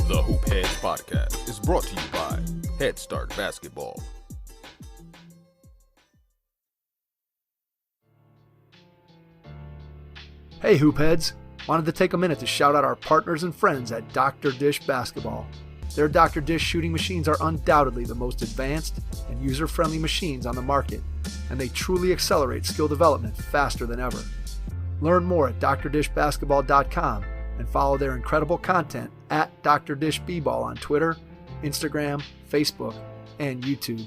The Hoop Heads Podcast is brought to you by Head Start Basketball. Hey Hoopheads! Wanted to take a minute to shout out our partners and friends at Dr. Dish Basketball. Their Dr. Dish shooting machines are undoubtedly the most advanced and user-friendly machines on the market, and they truly accelerate skill development faster than ever. Learn more at drdishbasketball.com and follow their incredible content at Dr. Dish B-Ball on Twitter, Instagram, Facebook, and YouTube.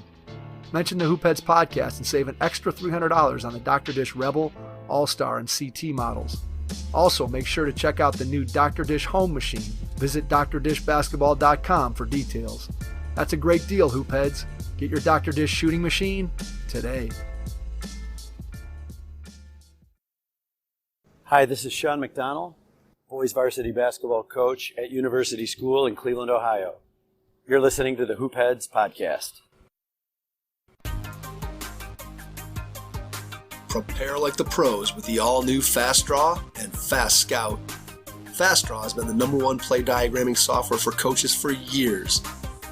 Mention the Hoopheads Podcast and save an extra $300 on the Dr. Dish Rebel, All-Star, and CT models. Also, make sure to check out the new Dr. Dish Home Machine. Visit drdishbasketball.com for details. That's a great deal, Hoopheads. Get your Dr. Dish shooting machine today. Hi, this is Sean McDonald, boys varsity basketball coach at University School in Cleveland, Ohio. You're listening to the Hoopheads Podcast. Prepare like the pros with the all-new Fast Draw and Fast Scout. Fast Draw has been the #1 play diagramming software for coaches for years.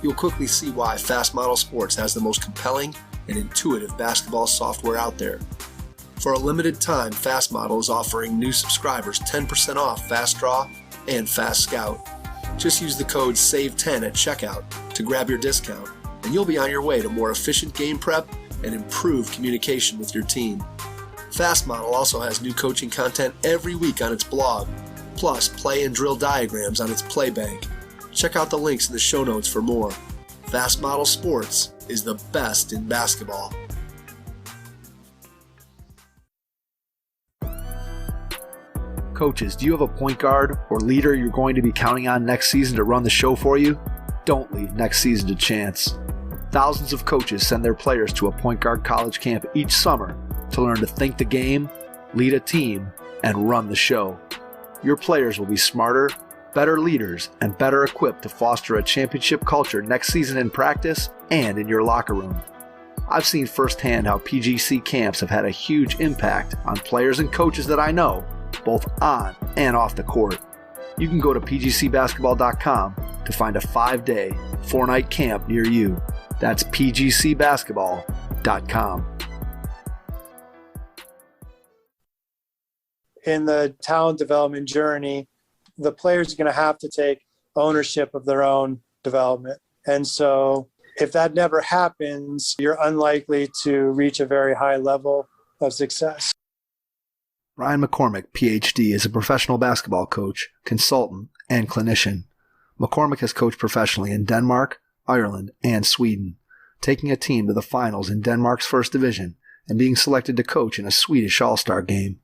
You'll quickly see why Fast Model Sports has the most compelling and intuitive basketball software out there. For a limited time, Fast Model is offering new subscribers 10% off Fast Draw and Fast Scout. Just use the code SAVE10 at checkout to grab your discount, and you'll be on your way to more efficient game prep and improved communication with your team. Fast Model also has new coaching content every week on its blog, plus play and drill diagrams on its play bank. Check out the links in the show notes for more. Fast Model Sports is the best in basketball. Coaches, do you have a point guard or leader you're going to be counting on next season to run the show for you? Don't leave next season to chance. Thousands of coaches send their players to a point guard college camp each summer to learn to think the game, lead a team, and run the show. Your players will be smarter, better leaders, and better equipped to foster a championship culture next season in practice and in your locker room. I've seen firsthand how PGC camps have had a huge impact on players and coaches that I know, both on and off the court. You can go to pgcbasketball.com to find a 5-day, 4-night camp near you. That's pgcbasketball.com. In the talent development journey, the players are going to have to take ownership of their own development. And so if that never happens, you're unlikely to reach a very high level of success. Brian McCormick, PhD, is a professional basketball coach, consultant, and clinician. McCormick has coached professionally in Denmark, Ireland, and Sweden, taking a team to the finals in Denmark's first division and being selected to coach in a Swedish All-Star Game.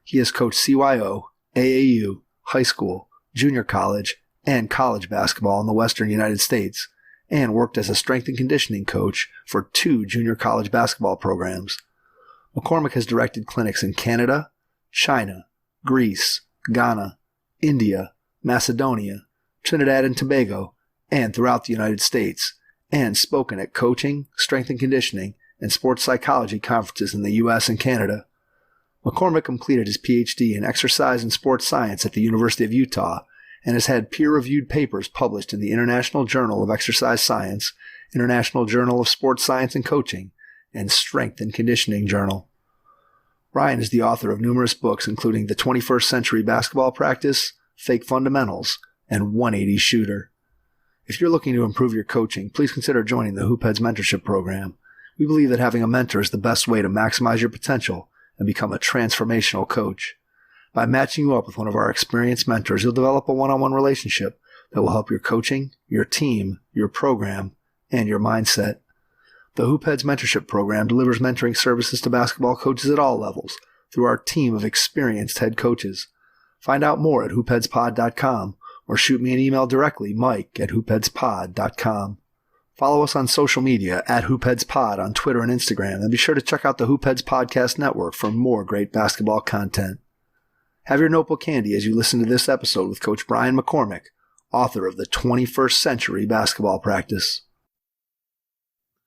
He has coached CYO, AAU, high school, junior college, and college basketball in the Western United States, and worked as a strength and conditioning coach for 2 junior college basketball programs. McCormick has directed clinics in Canada, China, Greece, Ghana, India, Macedonia, Trinidad and Tobago, and throughout the United States, and spoken at coaching, strength and conditioning, and sports psychology conferences in the U.S. and Canada. McCormick completed his PhD in exercise and sports science at the University of Utah and has had peer-reviewed papers published in the International Journal of Exercise Science, International Journal of Sports Science and Coaching, and Strength and Conditioning Journal. Brian is the author of numerous books including The 21st Century Basketball Practice, Fake Fundamentals, and 180 Shooter. If you're looking to improve your coaching, please consider joining the Hoopheads Mentorship Program. We believe that having a mentor is the best way to maximize your potential and become a transformational coach. By matching you up with one of our experienced mentors, you'll develop a one-on-one relationship that will help your coaching, your team, your program, and your mindset. The Hoopheads Mentorship Program delivers mentoring services to basketball coaches at all levels through our team of experienced head coaches. Find out more at hoopheadspod.com or shoot me an email directly, mike@hoopheadspod.com. Follow us on social media at HoopheadsPod on Twitter and Instagram, and be sure to check out the Hoopheads Podcast Network for more great basketball content. Have your notebook handy as you listen to this episode with Coach Brian McCormick, author of The 21st Century Basketball Practice.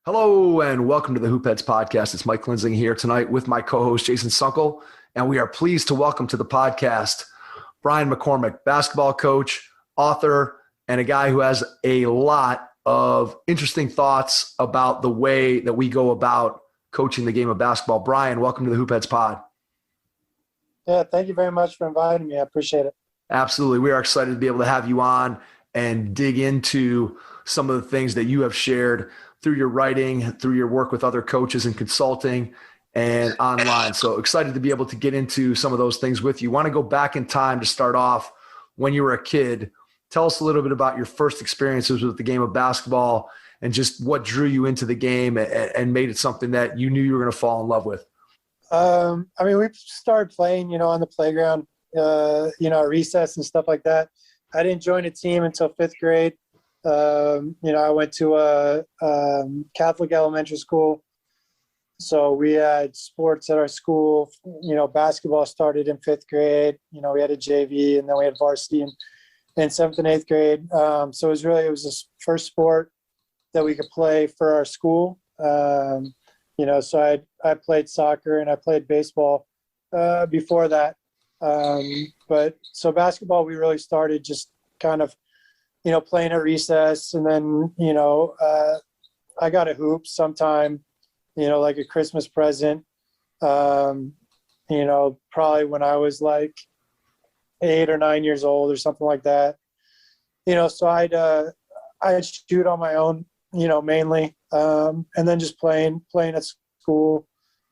Hello and welcome to the Hoopheads podcast. It's Mike Linsing here tonight with my co-host Jason Sunkel, and we are pleased to welcome to the podcast Brian McCormick, basketball coach, author, and a guy who has a lot of interesting thoughts about the way that we go about coaching the game of basketball. Brian, welcome to the Hoopheads pod. Yeah, thank you very much for inviting me. I appreciate it. Absolutely. We are excited to be able to have you on and dig into some of the things that you have shared through your writing, through your work with other coaches and consulting and online. So excited to be able to get into some of those things with you. Want to go back in time to start off when you were a kid. Tell us a little bit about your first experiences with the game of basketball and just what drew you into the game and made it something that you knew you were going to fall in love with. We started playing, on the playground, at recess and stuff like that. I didn't join a team until fifth grade. I went to a Catholic elementary school. So we had sports at our school. Basketball started in fifth grade. We had a JV, and then we had varsity in seventh and eighth grade. So it was the first sport that we could play for our school. So I played soccer and I played baseball before that. So basketball, we really started just kind of, playing at recess. And then, I got a hoop sometime, like a Christmas present, probably when I was like 8 or 9 years old or something like that. So I'd shoot on my own, mainly, and then just playing at school,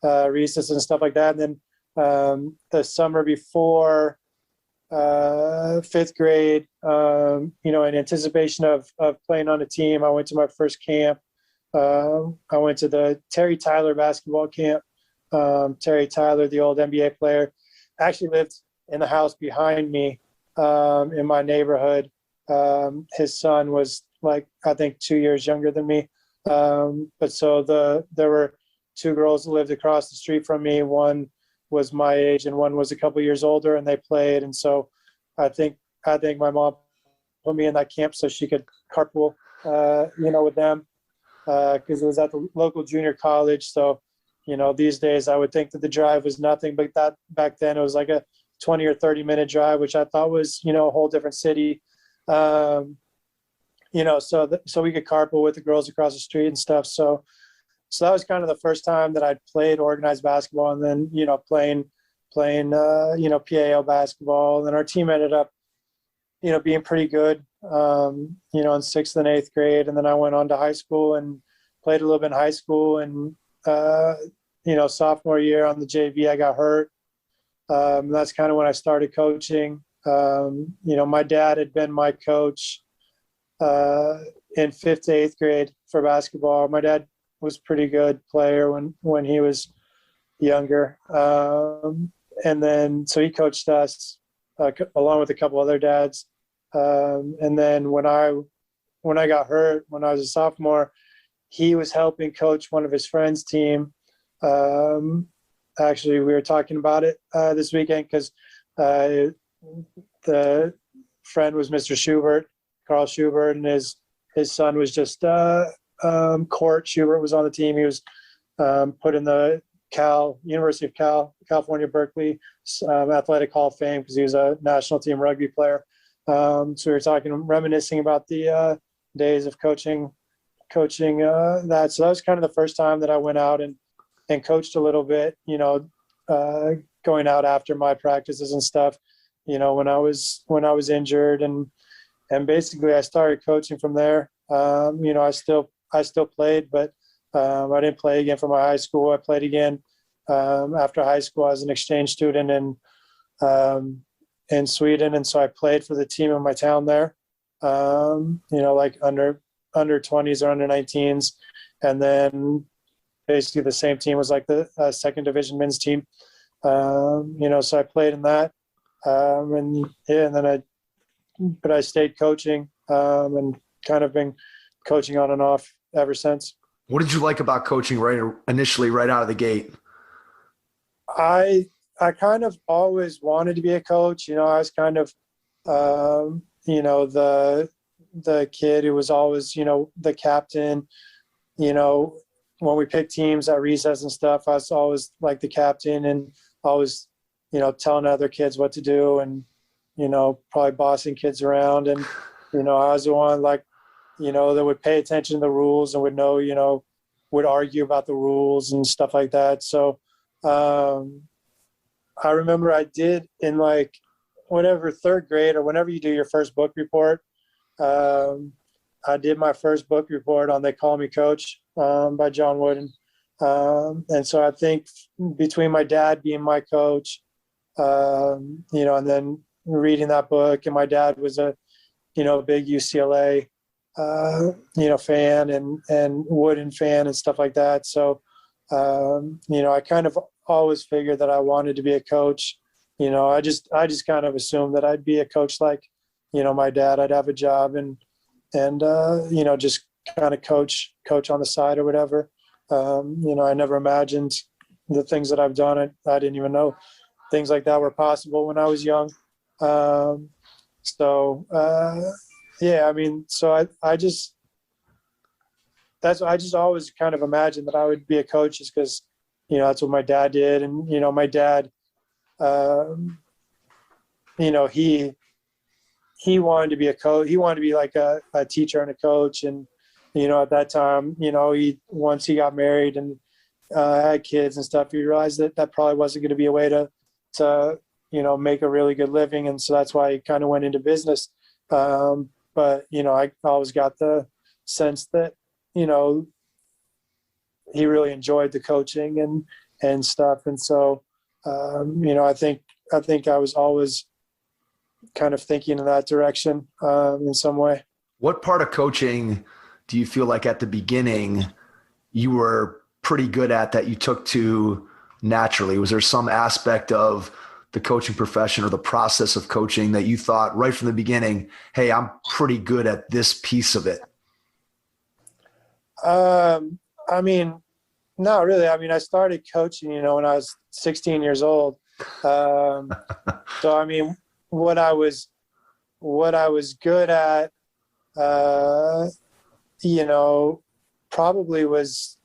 recess and stuff like that. And then the summer before fifth grade, in anticipation of playing on a team, I went to my first camp. I went to the Terry Tyler basketball camp. Terry Tyler, the old NBA player, actually lived in the house behind me in my neighborhood. His son was I think 2 years younger than me. There were two girls that lived across the street from me. One was my age and one was a couple years older, and they played. And so I think my mom put me in that camp so she could carpool, with them, because it was at the local junior college. So, these days I would think that the drive was nothing, but that back then it was like a 20 or 30-minute drive, which I thought was, a whole different city. So we could carpool with the girls across the street and stuff. So that was kind of the first time that I'd played organized basketball, and then, playing PAL basketball. And then our team ended up, being pretty good, in sixth and eighth grade. And then I went on to high school and played a little bit in high school. And, sophomore year on the JV, I got hurt. That's kind of when I started coaching. My dad had been my coach in fifth to eighth grade for basketball. My dad was a pretty good player when he was younger. And then, so he coached us along with a couple other dads. And then when I got hurt, when I was a sophomore, he was helping coach one of his friends' team. Actually, we were talking about it this weekend because the friend was Mr. Schubert, Carl Schubert, and his son was just Court Schubert was on the team. He was put in the University of California, Berkeley Athletic Hall of Fame because he was a national team rugby player. So we were reminiscing about the days of coaching that. So that was kind of the first time that I went out and coached a little bit, going out after my practices and stuff, when I was injured, and basically I started coaching from there. I still played, but I didn't play again for my high school. I played again after high school. I was an exchange student in Sweden, and so I played for the team in my town there. Like under 20s or under 19s, and then basically the same team was like the second division men's team. So I played in that, but I stayed coaching and kind of been coaching on and off ever since. What did you like about coaching right out of the gate? I kind of always wanted to be a coach. I was kind of, the kid who was always, the captain, when we picked teams at recess and stuff, I was always like the captain and always, telling other kids what to do and, probably bossing kids around. And, I was the one that would pay attention to the rules and would know, would argue about the rules and stuff like that. So I remember I did in like whatever third grade or whenever you do your first book report, I did my first book report on They Call Me Coach by John Wooden. And so I think between my dad being my coach, and then reading that book, and my dad was a big UCLA, fan and Wooden fan and stuff like that. So, I kind of always figured that I wanted to be a coach. I just kind of assumed that I'd be a coach like, my dad. I'd have a job and just kind of coach on the side or whatever. I never imagined the things that I've done. I didn't even know things like that were possible when I was young. So I just always kind of imagined that I would be a coach just because, that's what my dad did. And, my dad, he wanted to be a coach. He wanted to be like a teacher and a coach. And, at that time, once he got married and had kids and stuff, he realized that probably wasn't going to be a way to make a really good living. And so that's why he kind of went into business. But, I always got the sense that, he really enjoyed the coaching and stuff. And so, I think I was always kind of thinking in that direction in some way. What part of coaching do you feel like at the beginning you were pretty good at that you took to naturally? Was there some aspect of the coaching profession or the process of coaching that you thought right from the beginning, hey, I'm pretty good at this piece of it? Not really. I started coaching, when I was 16 years old. So, what I was good at, probably was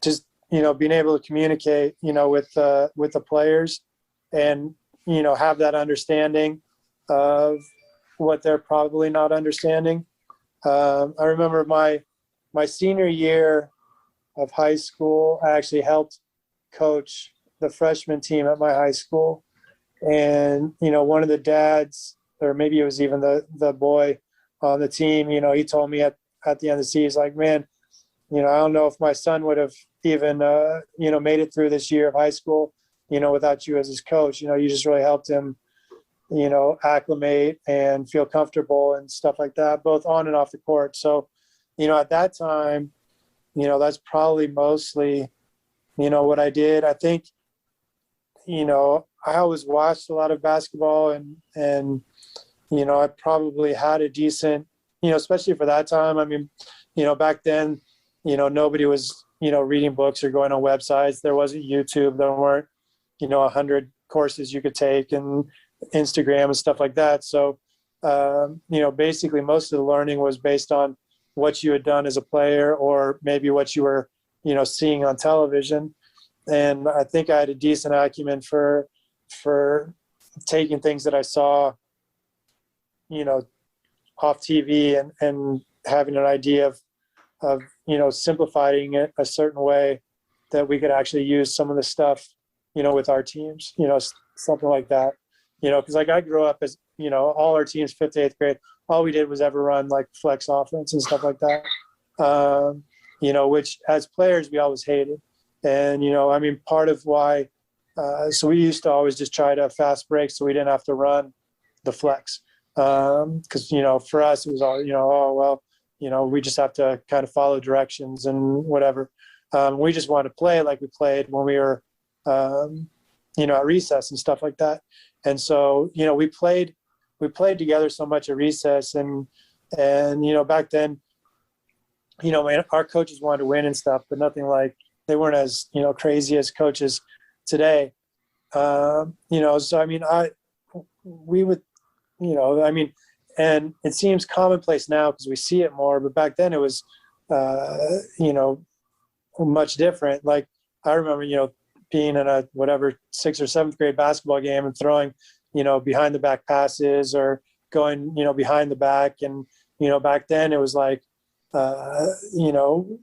just, being able to communicate, with the players and, have that understanding of what they're probably not understanding. I remember my senior year of high school, I actually helped coach the freshman team at my high school. And, one of the dads, or maybe it was even the boy on the team, he told me at the end of the season, he's like, man, I don't know if my son would have even, made it through this year of high school, without you as his coach. You just really helped him, acclimate and feel comfortable and stuff like that, both on and off the court. So, at that time, that's probably mostly, what I did. I think, I always watched a lot of basketball and I probably had a decent, especially for that time. Back then, nobody was, reading books or going on websites. There wasn't YouTube. There weren't, 100 courses you could take and Instagram and stuff like that. So, basically most of the learning was based on what you had done as a player or maybe what you were, seeing on television. And I think I had a decent acumen for taking things that I saw, off TV and having an idea of simplifying it a certain way that we could actually use some of the stuff, with our teams, something like that, because like I grew up as, all our teams, 5th to 8th grade, all we did was ever run like flex offense and stuff like that, which as players we always hated. And, part of why, so we used to always just try to fast break so we didn't have to run the flex. Because, for us, it was all, we just have to kind of follow directions and whatever. We just wanted to play like we played when we were, at recess and stuff like that. And so, we played together so much at recess and back then, our coaches wanted to win and stuff, but nothing like, they weren't as, crazy as coaches today. So, we would, and it seems commonplace now because we see it more, but back then it was, much different. Like I remember, being in a whatever 6th or 7th grade basketball game and throwing, behind the back passes or going, behind the back. And, back then it was like,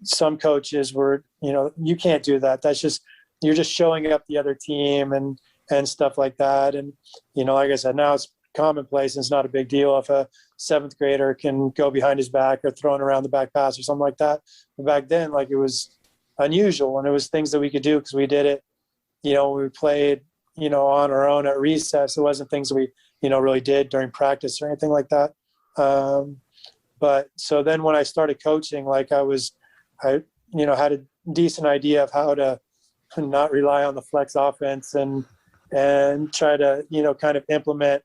some coaches were, you can't do that. That's just, you're just showing up the other team and stuff like that. And, like I said, now it's commonplace and it's not a big deal if a 7th grader can go behind his back or throwing around the back pass or something like that. But back then, like it was unusual and it was things that we could do because we did it, when we played, on our own at recess. It wasn't things that we, really did during practice or anything like that. But so then when I started coaching, like I had a decent idea of how to not rely on the flex offense and try to, kind of implement,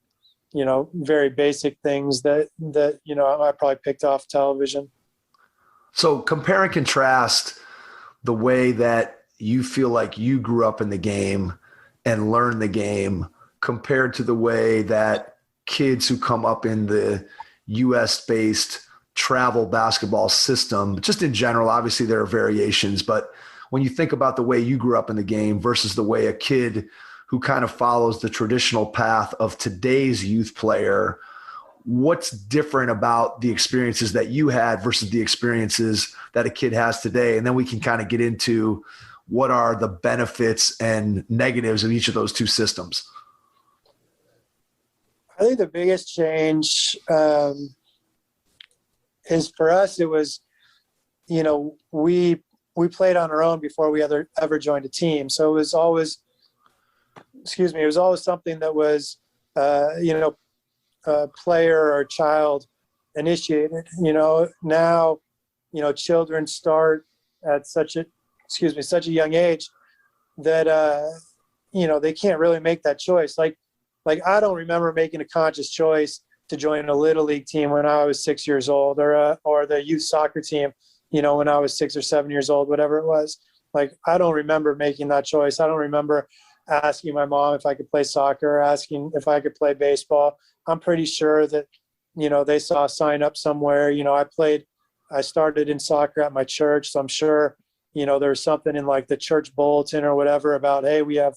very basic things that, I probably picked off television. So compare and contrast the way that you feel like you grew up in the game and learned the game compared to the way that kids who come up in the US-based travel basketball system, just in general, obviously there are variations, but when you think about the way you grew up in the game versus the way a kid who kind of follows the traditional path of today's youth player, what's different about the experiences that you had versus the experiences that a kid has today? And then we can kind of get into what are the benefits and negatives of each of those two systems. I think the biggest change is for us, it was, we played on our own before we ever joined a team. So it was always, it was always something that was, player or child initiated. Now, children start at such a young age that, they can't really make that choice. Like I don't remember making a conscious choice to join a little league team when I was 6 years old or the youth soccer team, when I was 6 or 7 years old, whatever it was. Like, I don't remember making that choice. I don't remember asking my mom if I could play soccer, asking if I could play baseball. I'm pretty sure that, they saw a sign up somewhere. I started in soccer at my church. So I'm sure, there was something in like the church bulletin or whatever about, hey, we have,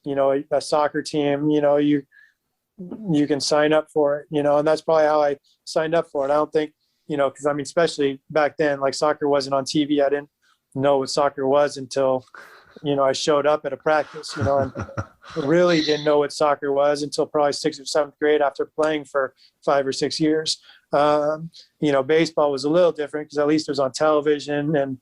a soccer team, you can sign up for it, and that's probably how I signed up for it. I don't think, because especially back then, like soccer wasn't on TV. I didn't know what soccer was until, I showed up at a practice, and really didn't know what soccer was until probably 6th or 7th grade after playing for 5 or 6 years. Baseball was a little different because at least it was on television. And,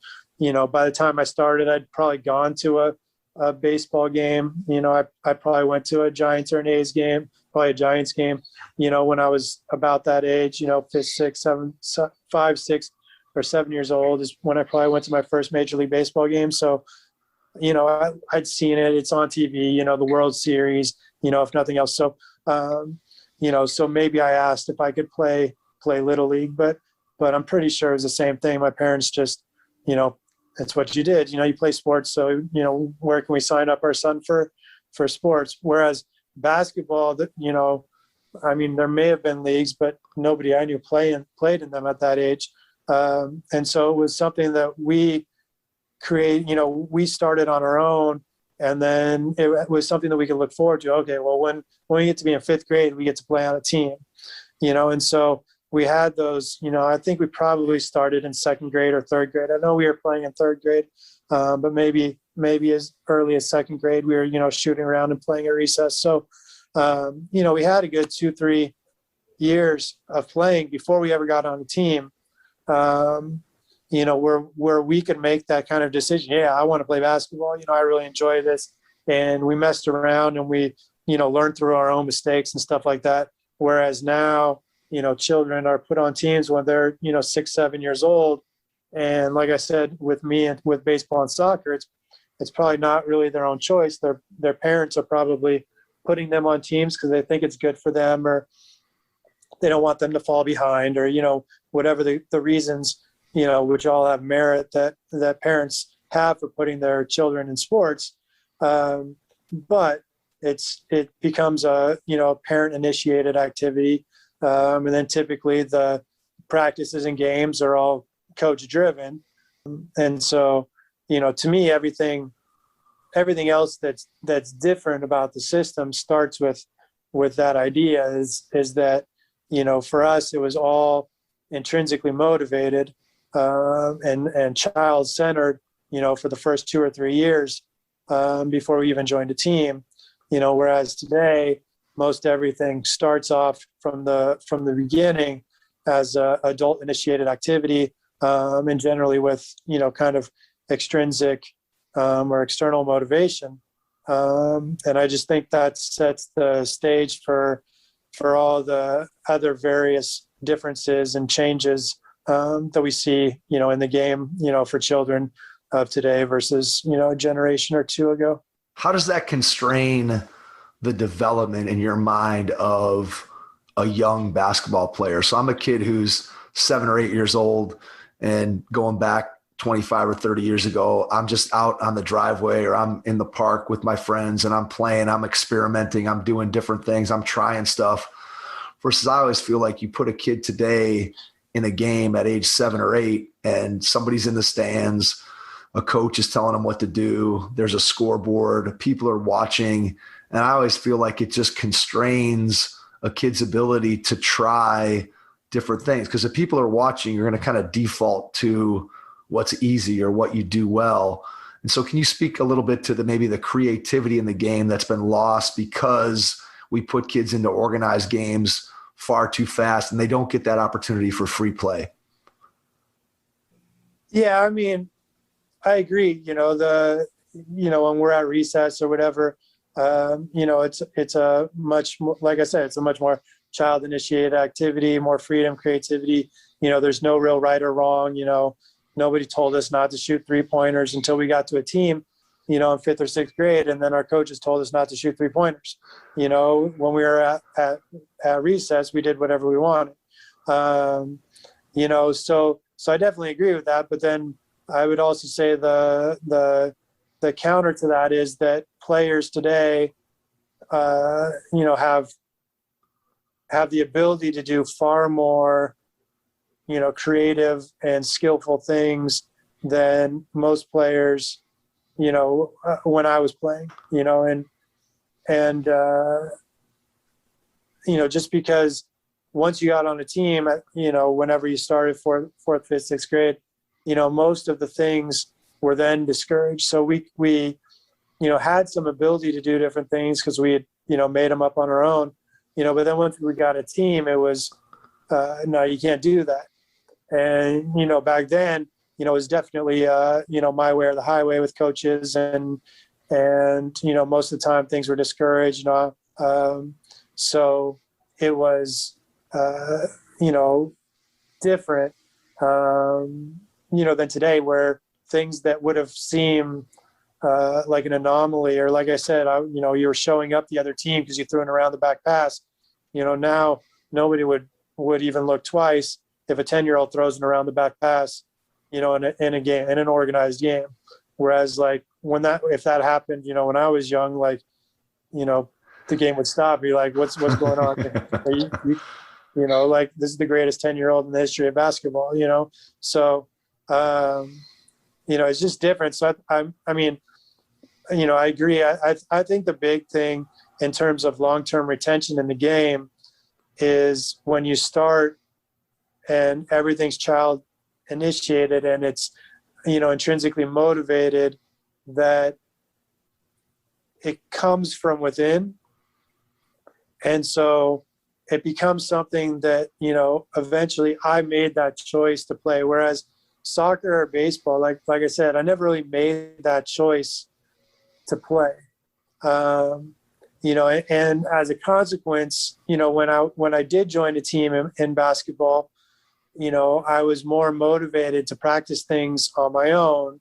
by the time I started, I'd probably gone to a baseball game. I probably went to a Giants or an A's game, probably a Giants game, when I was about that age, 5, 6 or 7 years old is when I probably went to my first Major League Baseball game. So, I'd seen it. It's on TV, the World Series, if nothing else. So, so maybe I asked if I could play Little League, but I'm pretty sure it was the same thing. My parents just, that's what you did. You play sports. So, where can we sign up our son for sports? Whereas basketball, there may have been leagues, but nobody I knew played in them at that age. And so it was something that we we started on our own, and then it was something that we could look forward to. Okay, well, when we get to be in 5th grade, we get to play on a team, and so we had those, I think we probably started in 2nd grade or 3rd grade. I know we were playing in 3rd grade, but maybe as early as 2nd grade, we were, shooting around and playing at recess. So, we had a good 2-3 years of playing before we ever got on the team. Where we could make that kind of decision. Yeah, I want to play basketball. I really enjoy this. And we messed around and we, learned through our own mistakes and stuff like that. Whereas now, children are put on teams when they're, 6, 7 years old. And like I said, with me and with baseball and soccer, it's probably not really their own choice. Their parents are probably putting them on teams because they think it's good for them, or they don't want them to fall behind, or, whatever the reasons, which all have merit that parents have for putting their children in sports. But it becomes a parent initiated activity. And then typically the practices and games are all coach driven. And so, to me, everything else that's different about the system starts with that idea is that, for us, it was all intrinsically motivated, and child-centered, for the first 2 or 3 years, before we even joined a team, whereas today, most everything starts off from the beginning as a adult initiated activity, and generally with, kind of extrinsic, or external motivation. And I just think that sets the stage for all the other various differences and changes, that we see, in the game, for children of today versus, a generation or two ago. How does that constrain the development in your mind of a young basketball player? So I'm a kid who's 7 or 8 years old, and going back 25 or 30 years ago, I'm just out on the driveway or I'm in the park with my friends and I'm playing, I'm experimenting, I'm doing different things, I'm trying stuff. Versus I always feel like you put a kid today in a game at age 7 or 8 and somebody's in the stands, a coach is telling them what to do, there's a scoreboard, people are watching. And I always feel like it just constrains a kid's ability to try different things. Because if people are watching, you're going to kind of default to what's easy or what you do well. And so can you speak a little bit to maybe the creativity in the game that's been lost because we put kids into organized games far too fast and they don't get that opportunity for free play? Yeah, I mean, I agree. When we're at recess or whatever, it's a much more, like I said, it's a much more child initiated activity, more freedom, creativity. There's no real right or wrong. Nobody told us not to shoot 3-pointers until we got to a team, in 5th or 6th grade. And then our coaches told us not to shoot 3-pointers. When we were at recess, we did whatever we wanted. So I definitely agree with that. But then I would also say the counter to that is that players today, have the ability to do far more, creative and skillful things than most players, when I was playing, and just because once you got on a team, whenever you started 4th, 5th, 6th grade, most of the things were then discouraged. So we had some ability to do different things because we had, made them up on our own, but then once we got a team, it was, no, you can't do that. And, back then, it was definitely, my way or the highway with coaches and most of the time things were discouraged, so it was, different, than today where things that would have seemed like an anomaly, or like I said, you were showing up the other team because you threw it around the back pass. Now nobody would even look twice if a 10-year-old throws an around the back pass, in a game, in an organized game. Whereas like if that happened, when I was young, like, the game would stop. Be like, what's going on? Like this is the greatest 10-year-old in the history of basketball. So it's just different. So I agree. I think the big thing in terms of long-term retention in the game is when you start and everything's child initiated and it's, intrinsically motivated, that it comes from within. And so it becomes something that, eventually I made that choice to play. Whereas soccer or baseball, like I said, I never really made that choice to play. And as a consequence, when I did join a team in basketball, I was more motivated to practice things on my own,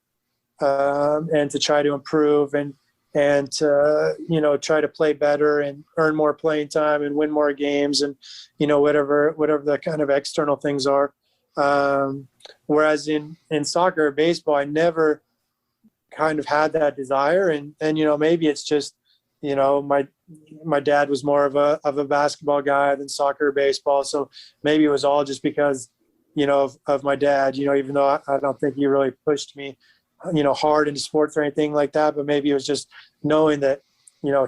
and to try to improve and to, try to play better and earn more playing time and win more games and, whatever the kind of external things are. Whereas in soccer or baseball, I never kind of had that desire. And maybe it's just, my dad was more of a basketball guy than soccer or baseball. So maybe it was all just because, of my dad, even though I don't think he really pushed me hard into sports or anything like that, but maybe it was just knowing that,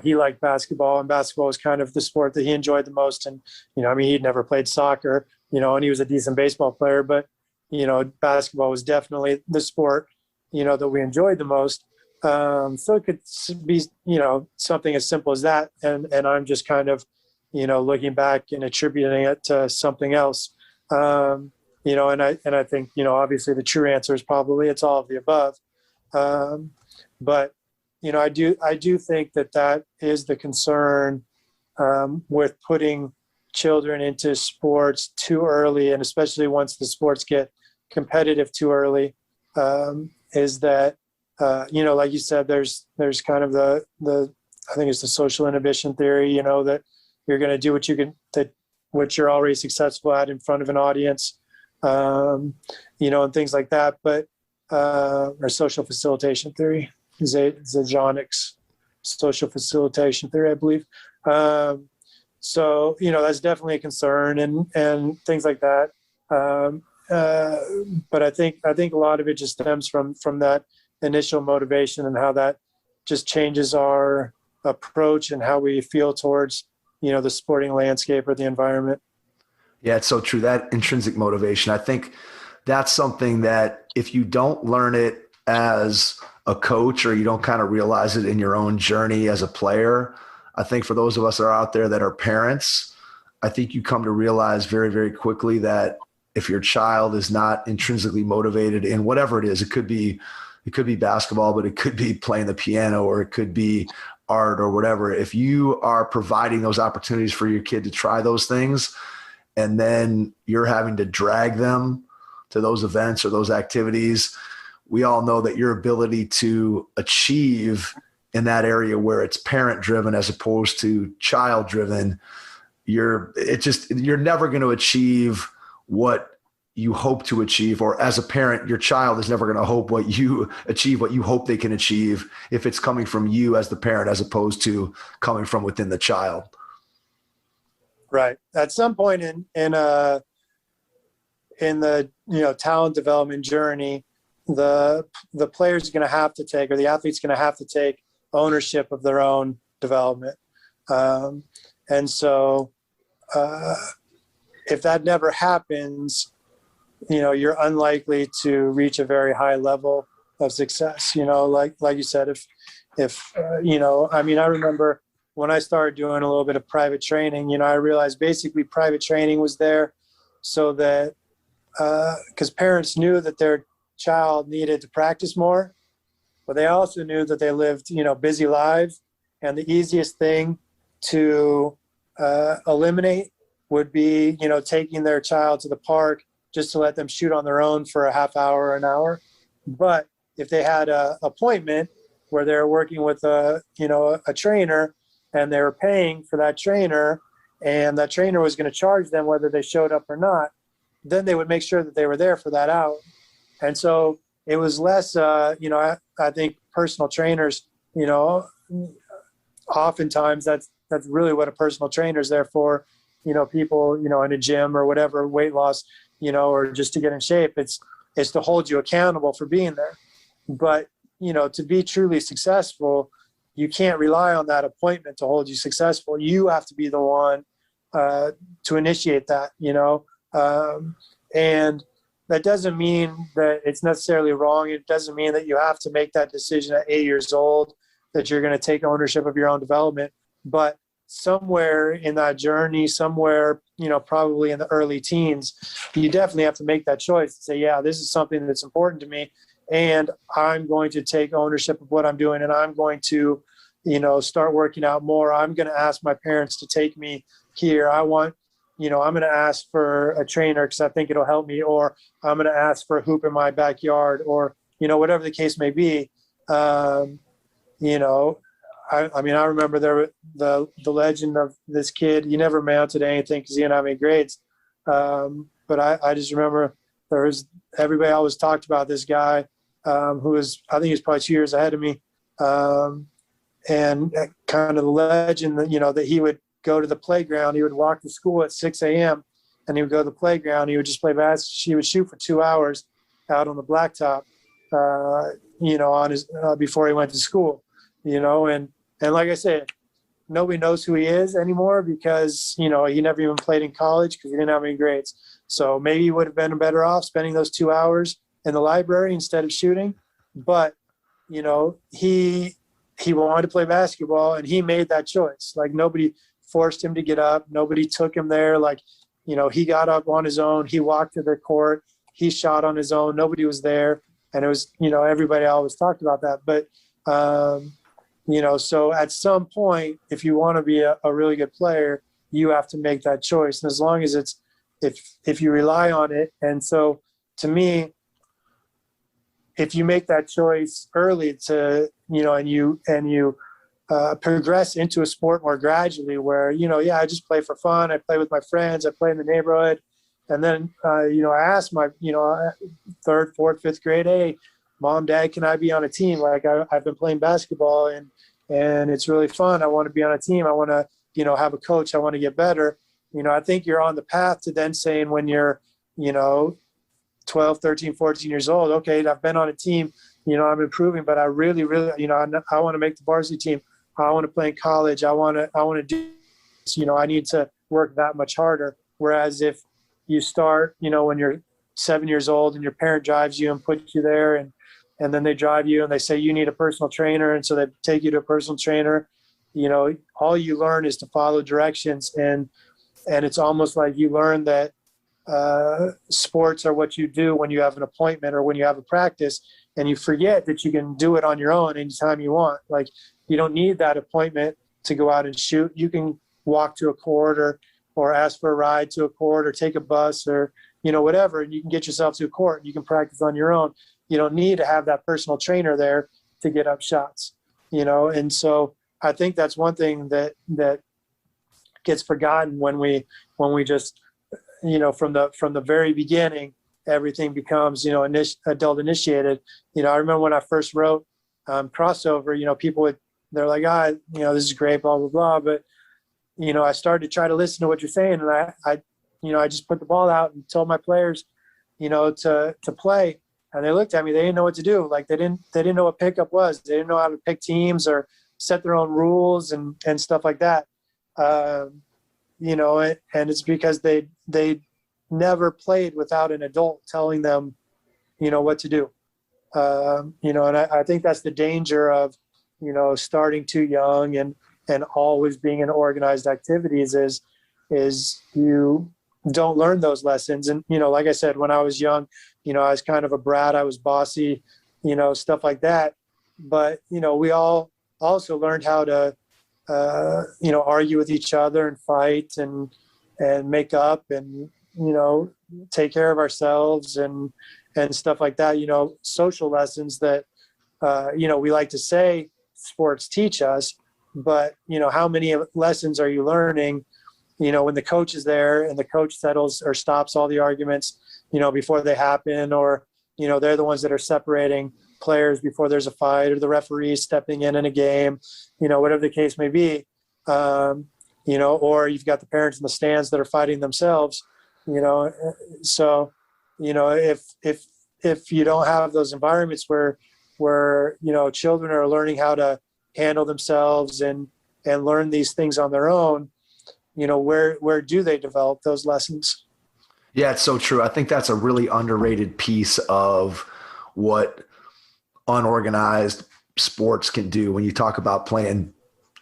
he liked basketball, and basketball was kind of the sport that he enjoyed the most. And, he'd never played soccer, and he was a decent baseball player, but, basketball was definitely the sport, that we enjoyed the most. So it could be, something as simple as that. And I'm just kind of, looking back and attributing it to something else. And I think, obviously the true answer is probably it's all of the above. But, I do think that is the concern, with putting children into sports too early. And especially once the sports get competitive too early, is that, like you said, there's kind of the I think it's the social inhibition theory, that you're going to do what you're already successful at in front of an audience, and things like that. But, or social facilitation theory, Zajanic's social facilitation theory, I believe. So, that's definitely a concern and things like that. But I think a lot of it just stems from that initial motivation and how that just changes our approach and how we feel towards, the sporting landscape or the environment. Yeah, it's so true. That intrinsic motivation, I think that's something that if you don't learn it as a coach or you don't kind of realize it in your own journey as a player, I think for those of us that are out there that are parents, I think you come to realize very, very quickly that if your child is not intrinsically motivated in whatever it is, it could be basketball, but it could be playing the piano, or it could be art or whatever. If you are providing those opportunities for your kid to try those things, and then you're having to drag them to those events or those activities, we all know that your ability to achieve in that area where it's parent driven as opposed to child driven, you're never going to achieve what you hope to achieve, or as a parent, your child is never going to hope what you hope they can achieve if it's coming from you as the parent, as opposed to coming from within the child. Right. At some point in the talent development journey, the player's going to have to take, or the athlete's going to have to take ownership of their own development. And so if that never happens, you're unlikely to reach a very high level of success. Like you said, if I remember when I started doing a little bit of private training, I realized basically private training was there so that, because parents knew that their child needed to practice more, but they also knew that they lived, busy lives. And the easiest thing to eliminate would be, taking their child to the park just to let them shoot on their own for a half hour or an hour. But if they had an appointment where they're working with a trainer, and they were paying for that trainer, and that trainer was going to charge them whether they showed up or not, then they would make sure that they were there for that hour. And so it was less, I think personal trainers, oftentimes that's really what a personal trainer is there for. People, in a gym or whatever, weight loss, or just to get in shape. It's to hold you accountable for being there. But, to be truly successful, you can't rely on that appointment to hold you successful. You have to be the one to initiate that, and that doesn't mean that it's necessarily wrong. It doesn't mean that you have to make that decision at 8 years old, that you're going to take ownership of your own development. But somewhere in that journey, somewhere, probably in the early teens, you definitely have to make that choice to say, yeah, this is something that's important to me, and I'm going to take ownership of what I'm doing, and I'm going to, start working out more. I'm going to ask my parents to take me here. I'm going to ask for a trainer because I think it'll help me, or I'm going to ask for a hoop in my backyard, or, whatever the case may be. I remember the legend of this kid. He never amounted to anything because he didn't have any grades. But I just remember everybody always talked about this guy who was, I think he was probably 2 years ahead of me. And kind of the legend that, that he would go to the playground. He would walk to school at 6 a.m. and he would go to the playground. He would just play basketball. He would shoot for 2 hours out on the blacktop. on his before he went to school, and like I said, nobody knows who he is anymore because he never even played in college because he didn't have any grades. So maybe he would have been better off spending those 2 hours in the library instead of shooting. But he wanted to play basketball, and he made that choice. Like, nobody forced him to get up. Nobody took him there. Like, he got up on his own. He walked to the court. He shot on his own. Nobody was there. And it was, everybody always talked about that. But, so at some point, if you want to be a really good player, you have to make that choice. And as long as if you rely on it. And so to me, if you make that choice early to, and you progress into a sport more gradually where, I just play for fun. I play with my friends. I play in the neighborhood. And then, I asked my, third, fourth, fifth grade, hey, Mom, Dad, can I be on a team? Like, I've been playing basketball and it's really fun. I want to be on a team. I want to, have a coach. I want to get better. I think you're on the path to then saying when you're, 12, 13, 14 years old, okay, I've been on a team, I'm improving, but I really, really, I want to make the varsity team. I want to play in college. I want to do this, I need to work that much harder. Whereas if you start, when you're 7 years old and your parent drives you and puts you there and then they drive you and they say you need a personal trainer. And so they take you to a personal trainer, all you learn is to follow directions. And it's almost like you learn that sports are what you do when you have an appointment or when you have a practice, and you forget that you can do it on your own anytime you want. Like, you don't need that appointment to go out and shoot. You can walk to a court or ask for a ride to a court or take a bus or, whatever, and you can get yourself to a court. You can practice on your own. You don't need to have that personal trainer there to get up shots, and so I think that's one thing that gets forgotten when we just, from the very beginning, everything becomes, adult initiated. I remember when I first wrote Crossover, people they're like, this is great, blah, blah, blah. But, I started to try to listen to what you're saying. And I just put the ball out and told my players, to play. And they looked at me, they didn't know what to do. Like, they didn't know what pickup was. They didn't know how to pick teams or set their own rules and stuff like that. And it's because they never played without an adult telling them, what to do. And I think that's the danger of, starting too young and always being in organized activities is you don't learn those lessons. And, like I said, when I was young, I was kind of a brat. I was bossy, stuff like that. But, we all also learned how to, argue with each other and fight and make up and, take care of ourselves and stuff like that, social lessons that, we like to say sports teach us, but, how many lessons are you learning, when the coach is there and the coach settles or stops all the arguments, before they happen, or, they're the ones that are separating players before there's a fight, or the referee stepping in a game, whatever the case may be, or you've got the parents in the stands that are fighting themselves, so, if you don't have those environments where children are learning how to handle themselves and learn these things on their own, where do they develop those lessons? Yeah, it's so true. I think that's a really underrated piece of what unorganized sports can do. When you talk about playing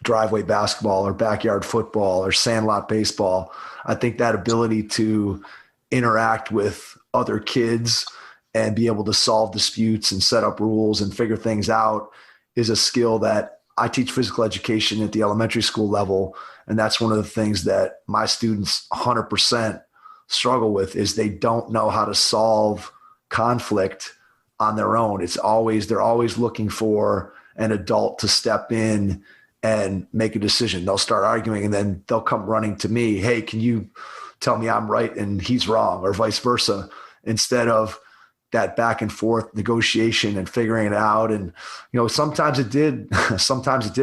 driveway basketball or backyard football or sandlot baseball, I think that ability to interact with other kids and be able to solve disputes and set up rules and figure things out is a skill that I teach physical education at the elementary school level. And that's one of the things that my students 100% struggle with, is they don't know how to solve conflict on their own. They're always looking for an adult to step in and make a decision. They'll start arguing and then they'll come running to me. Hey, can you tell me I'm right and he's wrong, or vice versa, instead of that back and forth negotiation and figuring it out. And, sometimes it did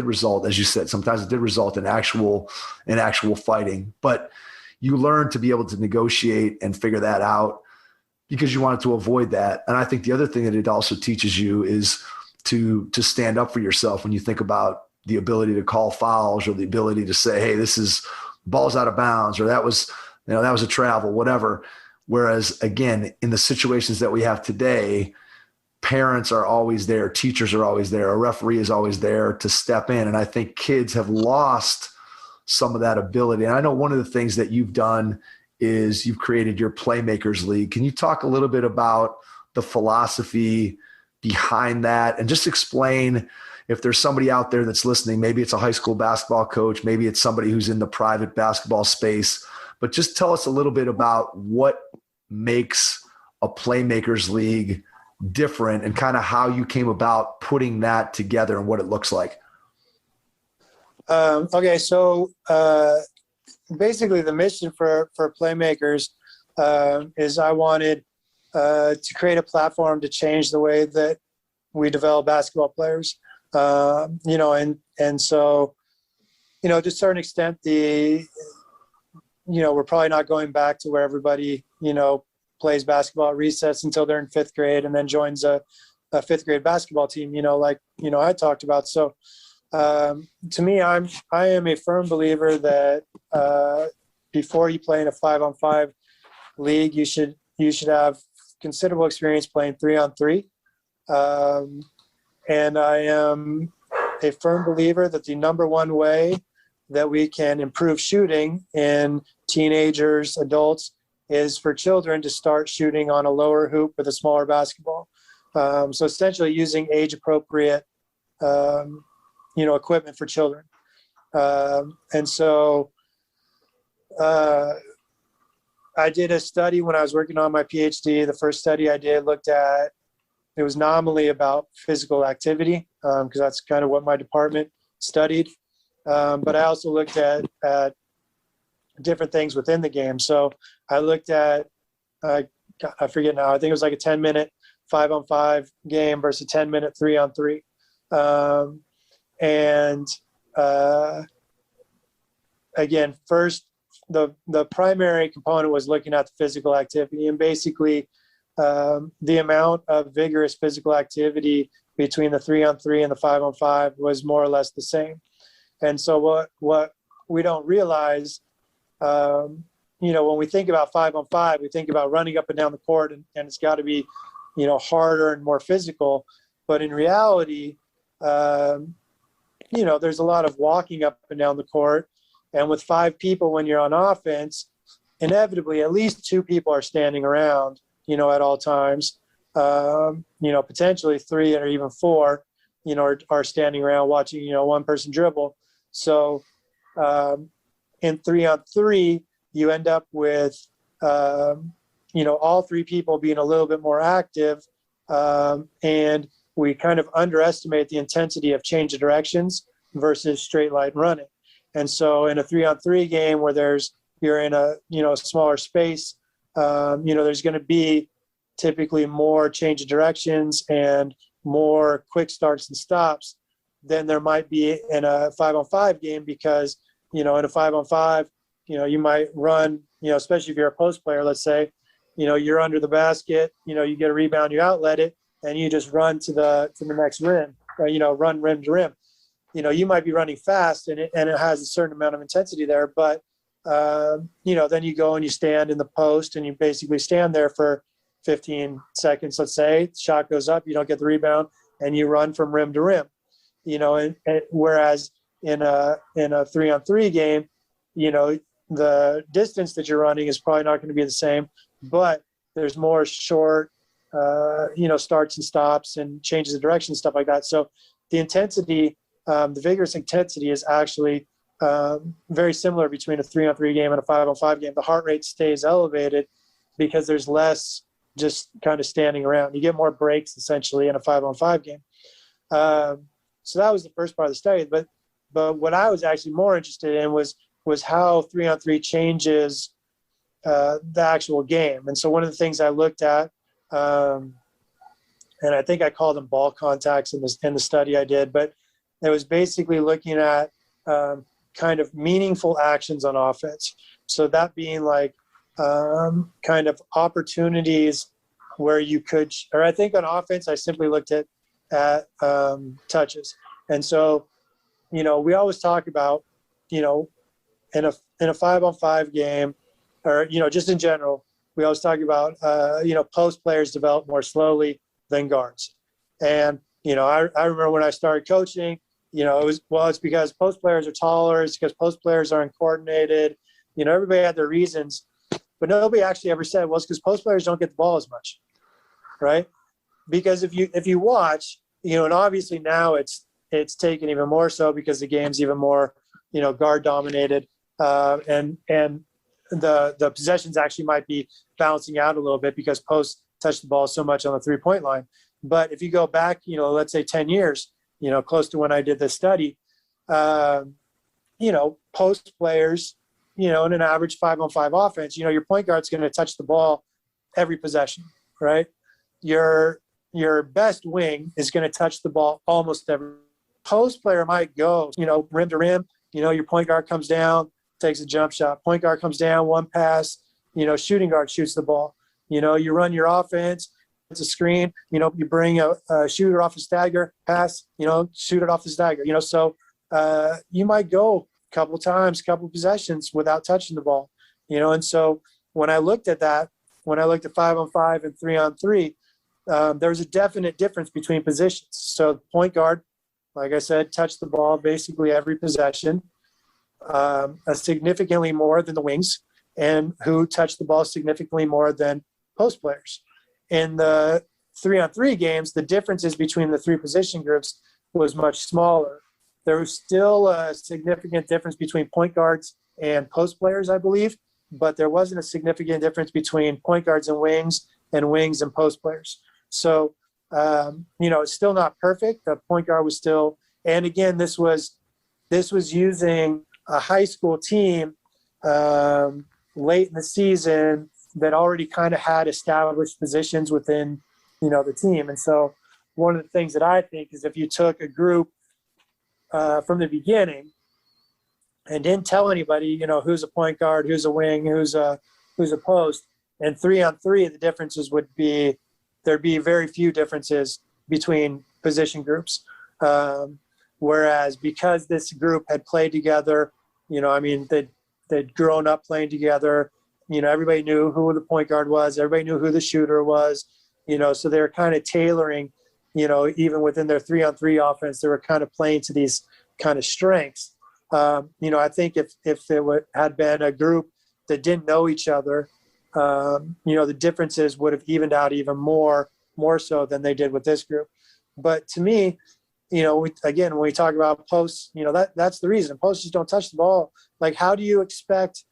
result, as you said, sometimes it did result in actual fighting, but you learn to be able to negotiate and figure that out, because you wanted to avoid that. And I think the other thing that it also teaches you is to stand up for yourself when you think about the ability to call fouls or the ability to say, hey, this is ball's out of bounds, or that was a travel, whatever. Whereas again, in the situations that we have today, parents are always there, teachers are always there, a referee is always there to step in. And I think kids have lost some of that ability. And I know one of the things that you've done is you've created your Playmakers League. Can you talk a little bit about the philosophy behind that and just explain, if there's somebody out there that's listening, maybe it's a high school basketball coach, maybe it's somebody who's in the private basketball space, but just tell us a little bit about what makes a Playmakers League different and kind of how you came about putting that together and what it looks like. Okay, so basically the mission for Playmakers is I wanted to create a platform to change the way that we develop basketball players. And so, to a certain extent, we're probably not going back to where everybody, plays basketball at recess until they're in fifth grade and then joins a fifth grade basketball team, I talked about. So to me, I am a firm believer that before you play in a 5-on-5 league, you should have considerable experience playing 3-on-3. And I am a firm believer that the number one way that we can improve shooting in teenagers, adults, is for children to start shooting on a lower hoop with a smaller basketball. So essentially using age-appropriate, equipment for children. And so I did a study when I was working on my PhD. The first study I did it was nominally about physical activity, because that's kind of what my department studied. But I also looked at different things within the game. So I looked at, I forget now, I think it was like a 10-minute 5-on-5 game versus a 10-minute 3-on-3. Again, first, the primary component was looking at the physical activity, and basically the amount of vigorous physical activity between the 3-on-3 and the 5-on-5 was more or less the same. And so what we don't realize, when we think about 5-on-5, we think about running up and down the court, and it's got to be, harder and more physical. But in reality, there's a lot of walking up and down the court. And with 5 people, when you're on offense, inevitably at least 2 people are standing around, at all times. Potentially 3 or even 4, are standing around watching, one person dribble. So in 3-on-3, you end up with, all 3 people being a little bit more active. And we kind of underestimate the intensity of change of directions versus straight line running. And so in a 3-on-3 game where you're in a, smaller space, there's going to be typically more change of directions and more quick starts and stops than there might be in a 5-on-5 game, because, in a 5-on-5, you might run, especially if you're a post player, let's say, you're under the basket, you get a rebound, you outlet it, and you just run to the next rim, or, run rim to rim. You might be running fast and it has a certain amount of intensity there, but, then you go and you stand in the post and you basically stand there for 15 seconds, let's say, shot goes up, you don't get the rebound, and you run from rim to rim, and whereas in a 3-on-3 game, the distance that you're running is probably not going to be the same, but there's more short, starts and stops and changes of direction, stuff like that. So the intensity, the vigorous intensity is actually very similar between a 3-on-3 game and a 5-on-5 game. The heart rate stays elevated because there's less just kind of standing around. You get more breaks essentially in a 5-on-5 game. So that was the first part of the study. But what I was actually more interested in was how 3-on-3 changes the actual game. And so one of the things I looked at, and I think I called them ball contacts in the study I did, but it was basically looking at kind of meaningful actions on offense. So that being like kind of opportunities where you could, or I think on offense, I simply looked at touches. And so, we always talk about, in a 5-on-5 game, or, just in general, we always talk about, post players develop more slowly than guards. And, I remember when I started coaching, it's because post players are taller. It's because post players aren't coordinated. Everybody had their reasons, but nobody actually ever said, well, it's because post players don't get the ball as much, right? Because if you watch, and obviously now it's taken even more so because the game's even more, guard dominated, and the possessions actually might be balancing out a little bit because posts touch the ball so much on the 3-point line. But if you go back, let's say 10 years, close to when I did this study, post players, in an average 5-on-5 offense, your point guard's going to touch the ball every possession, right? Your best wing is going to touch the ball almost every. Post player might go, rim to rim, your point guard comes down, takes a jump shot. Point guard comes down, one pass, shooting guard shoots the ball. You run your offense, it's a screen, you bring a shooter off a stagger, pass, shoot it off the stagger, so you might go a couple possessions without touching the ball, and so when I looked at 5-on-5 and 3-on-3, there was a definite difference between positions. So point guard, like I said, touched the ball basically every possession, significantly more than the wings, and who touched the ball significantly more than post players. In the 3-on-3 games, the differences between the three position groups was much smaller. There was still a significant difference between point guards and post players, I believe, but there wasn't a significant difference between point guards and wings and post players. So, it's still not perfect. The point guard was still, and again, this was using a high school team late in the season that already kind of had established positions within, the team. And so one of the things that I think is if you took a group from the beginning and didn't tell anybody, who's a point guard, who's a wing, who's a post, and 3-on-3, the differences would be, there'd be very few differences between position groups. Whereas because this group had played together, they'd grown up playing together, everybody knew who the point guard was, everybody knew who the shooter was, so they were kind of tailoring, even within their 3-on-3 offense, they were kind of playing to these kind of strengths. I think if there had been a group that didn't know each other, the differences would have evened out even more so than they did with this group. But to me, when we talk about posts, that's the reason. Posts just don't touch the ball. Like, how do you expect,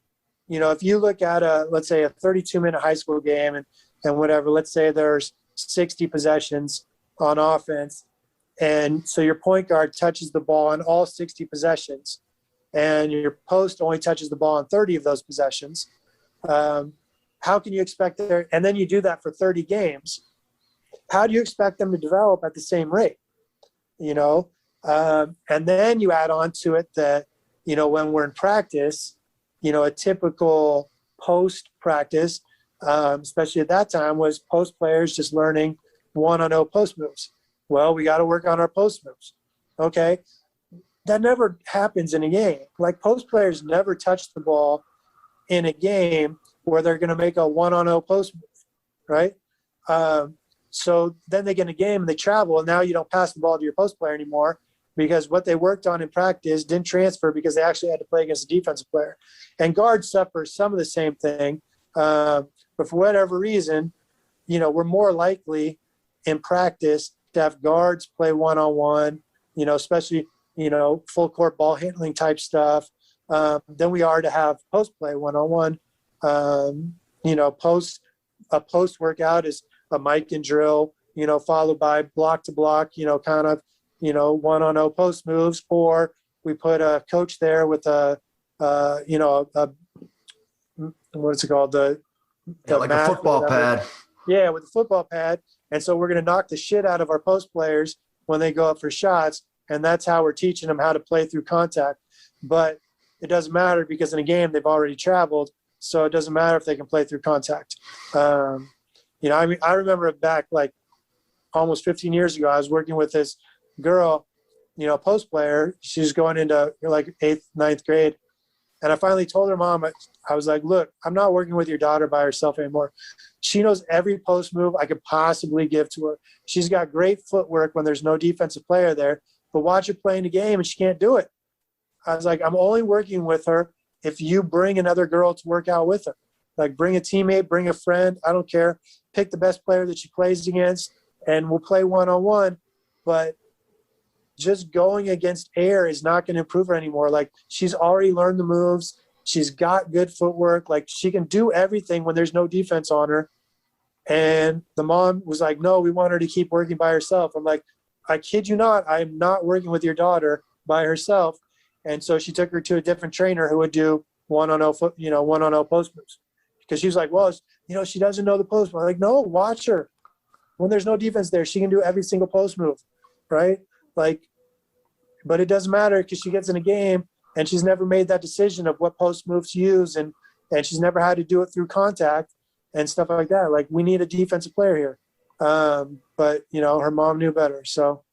if you look at let's say a 32-minute high school game and whatever, let's say there's 60 possessions on offense. And so your point guard touches the ball on all 60 possessions and your post only touches the ball on 30 of those possessions. How can you expect and then you do that for 30 games. How do you expect them to develop at the same rate? And then you add on to it that, when we're in practice, a typical post practice, especially at that time, was post players just learning 1-on-0 post moves. Well, we got to work on our post moves. Okay. That never happens in a game. Like, post players never touch the ball in a game where they're going to make a 1-on-0 post move. Right. So then they get in a game and they travel, and now you don't pass the ball to your post player anymore because what they worked on in practice didn't transfer because they actually had to play against a defensive player. And guards suffer some of the same thing. But for whatever reason, we're more likely in practice to have guards play 1-on-1, especially, full court ball handling type stuff, than we are to have post play 1-on-1. A post workout is a mic and drill, followed by block to block, kind of, 1-on-0 post moves, or we put a coach there with what's it called? Like a football pad. Yeah, with a football pad. And so we're going to knock the shit out of our post players when they go up for shots. And that's how we're teaching them how to play through contact. But it doesn't matter because in a game they've already traveled. So it doesn't matter if they can play through contact. I mean, I remember back like almost 15 years ago, I was working with this girl, post player. She's going into like 8th, 9th grade. And I finally told her mom, I was like, look, I'm not working with your daughter by herself anymore. She knows every post move I could possibly give to her. She's got great footwork when there's no defensive player there, but watch her playing the game and she can't do it. I was like, I'm only working with her if you bring another girl to work out with her. Like, bring a teammate, bring a friend, I don't care. Pick the best player that she plays against and we'll play one-on-one. But just going against air is not going to improve her anymore. Like, she's already learned the moves. She's got good footwork. Like, she can do everything when there's no defense on her. And the mom was like, no, we want her to keep working by herself. I'm like, I kid you not, I'm not working with your daughter by herself. And so she took her to a different trainer who would do one-on-0 post moves. Because she was like, well, she doesn't know the post move. I'm like, no, watch her. When there's no defense there, she can do every single post move, right? Like, but it doesn't matter because she gets in a game and she's never made that decision of what post move to use, and she's never had to do it through contact and stuff like that. Like, we need a defensive player here. But her mom knew better. So,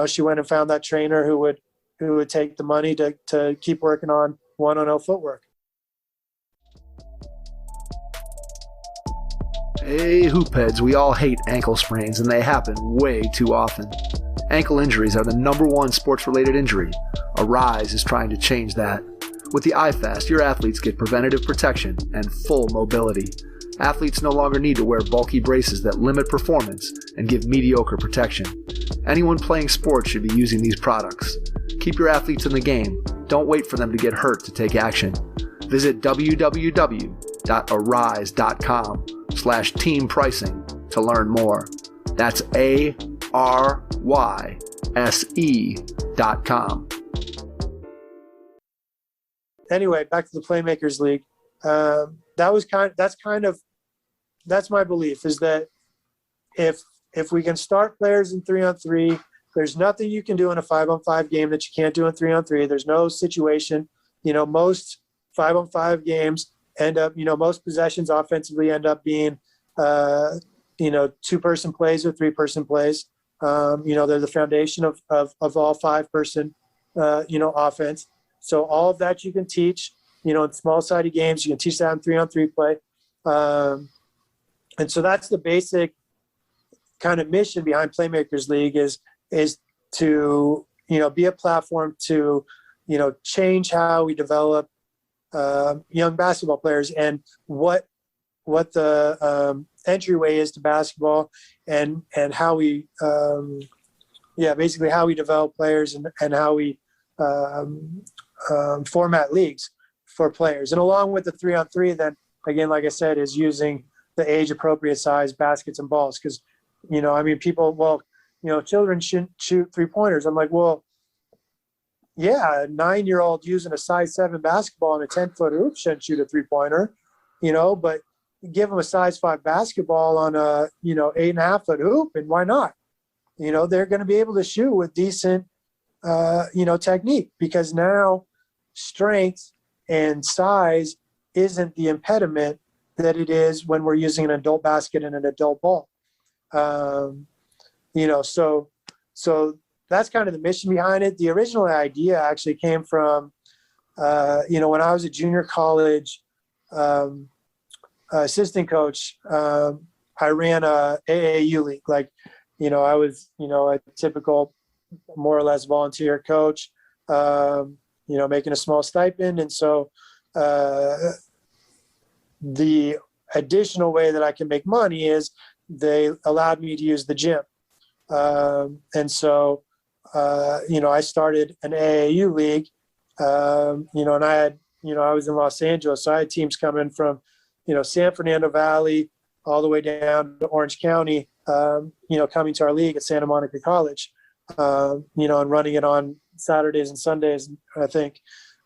she went and found that trainer who would take the money to keep working on one-on-0 footwork. Hey, hoopheads, we all hate ankle sprains, and they happen way too often. Ankle injuries are the #1 sports-related injury. Arise is trying to change that. With the iFast, your athletes get preventative protection and full mobility. Athletes no longer need to wear bulky braces that limit performance and give mediocre protection. Anyone playing sports should be using these products. Keep your athletes in the game. Don't wait for them to get hurt to take action. Visit www.arise.com/team pricing to learn more. That's ARYSE.com. Anyway, back to the Playmakers League. That's my belief, is that if we can start players in 3-on-3, there's nothing you can do in a 5-on-5 game that you can't do in 3-on-3. There's no situation. Most 5-on-5 games end up, most possessions offensively end up being, 2-person plays or 3-person plays. They're the foundation of all 5-person, offense. So all of that you can teach, in small-sided games. You can teach that in 3-on-3 play. And so that's the basic kind of mission behind Playmakers League is to, be a platform to, change how we develop young basketball players and what the entryway is to basketball and how we, basically how we develop players and how we format leagues for players. And along with the 3-on-3, then again, like I said, is using the age appropriate size baskets and balls. Cause children shouldn't shoot 3-pointers. I'm like, well, yeah, a 9-year-old using a size 7 basketball and a 10-foot hoop shouldn't shoot a 3-pointer, but give them a size 5 basketball on a, 8.5-foot hoop, and why not? They're going to be able to shoot with decent, technique, because now strength and size isn't the impediment that it is when we're using an adult basket and an adult ball. So that's kind of the mission behind it. The original idea actually came from, when I was a junior college assistant coach, I ran a AAU league. Like, I was, a typical more or less volunteer coach, making a small stipend. And so the additional way that I can make money is they allowed me to use the gym. And so, I started an AAU league, and I had, I was in Los Angeles, so I had teams coming from, San Fernando Valley all the way down to Orange County, coming to our league at Santa Monica College, and running it on Saturdays and Sundays, I think,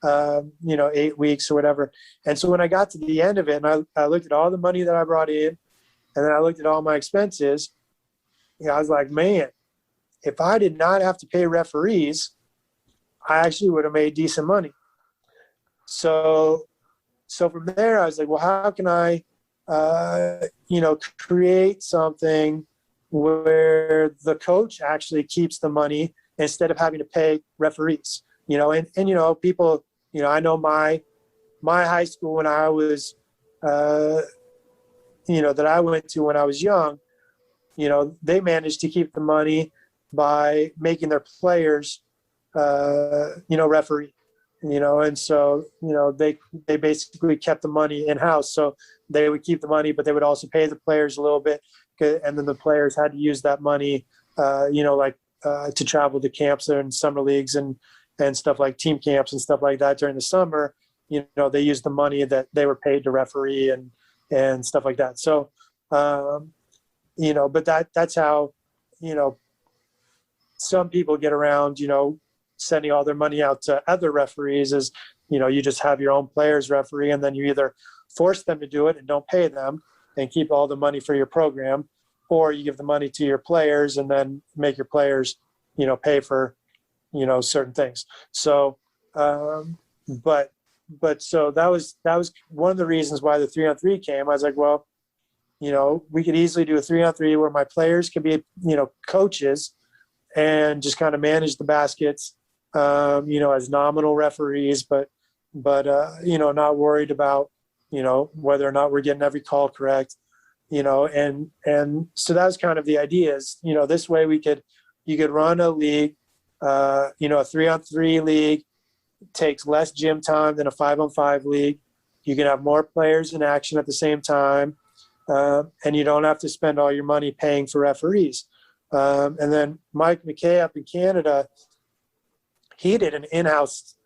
8 weeks or whatever. And so when I got to the end of it and I looked at all the money that I brought in, and then I looked at all my expenses, I was like, man, if I did not have to pay referees, I actually would have made decent money. So from there, I was like, well, how can I create something where the coach actually keeps the money instead of having to pay referees, and people, I know my high school when I was, that I went to when I was young, they managed to keep the money by making their players, referee, and so, they basically kept the money in house. So they would keep the money, but they would also pay the players a little bit. And then the players had to use that money, to travel to camps and summer leagues and stuff like team camps and stuff like that during the summer. They used the money that they were paid to referee and stuff like that. So, but that's how, some people get around, sending all their money out to other referees is, you just have your own players referee, and then you either force them to do it and don't pay them and keep all the money for your program, or you give the money to your players and then make your players, pay for, certain things. So, but so that was one of the reasons why the 3-on-3 came. I was like, well, we could easily do a 3-on-3 where my players could be, coaches and just kind of manage the baskets, as nominal referees, but not worried about, whether or not we're getting every call correct, and so that was kind of the idea is, this way you could run a league, a 3-on-3 league takes less gym time than a 5-on-5 league. You can have more players in action at the same time. And you don't have to spend all your money paying for referees. And then Mike McKay up in Canada, he did an in-house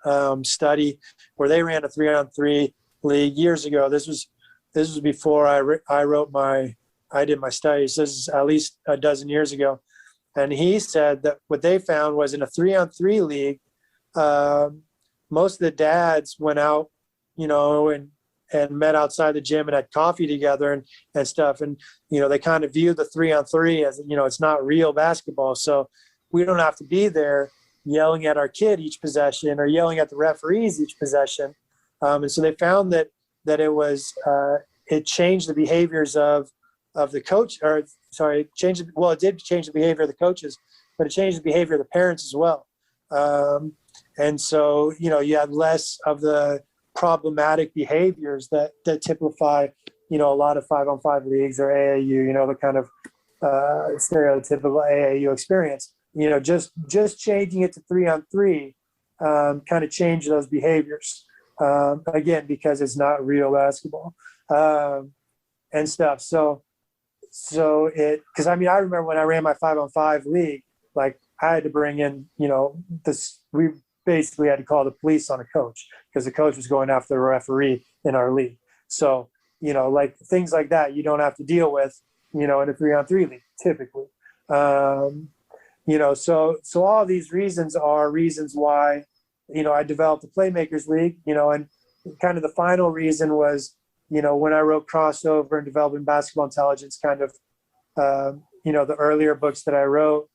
study where they ran a 3-on-3 league years ago. This was before I did my studies. This is at least a dozen years ago. And he said that what they found was in a 3-on-3 league, most of the dads went out, and met outside the gym and had coffee together and stuff. And, they kind of view the 3-on-3 as, it's not real basketball. So we don't have to be there yelling at our kid each possession or yelling at the referees each possession. And so they found that it was, it changed the behaviors of the coach, or sorry, it did change the behavior of the coaches, but it changed the behavior of the parents as well. And so, you had less of the problematic behaviors that typify, a lot of 5-on-5 leagues or AAU, the kind of stereotypical AAU experience. Just changing it to 3-on-3 kind of changed those behaviors, again, because it's not real basketball and stuff. So because I remember when I ran my 5-on-5 league, like I had to bring in, we basically had to call the police on a coach because the coach was going after the referee in our league. So, like things like that, you don't have to deal with, in a 3-on-3 league typically. So all these reasons are reasons why, I developed the Playmakers League, and kind of the final reason was, when I wrote Crossover and Developing Basketball Intelligence, kind of, the earlier books that I wrote,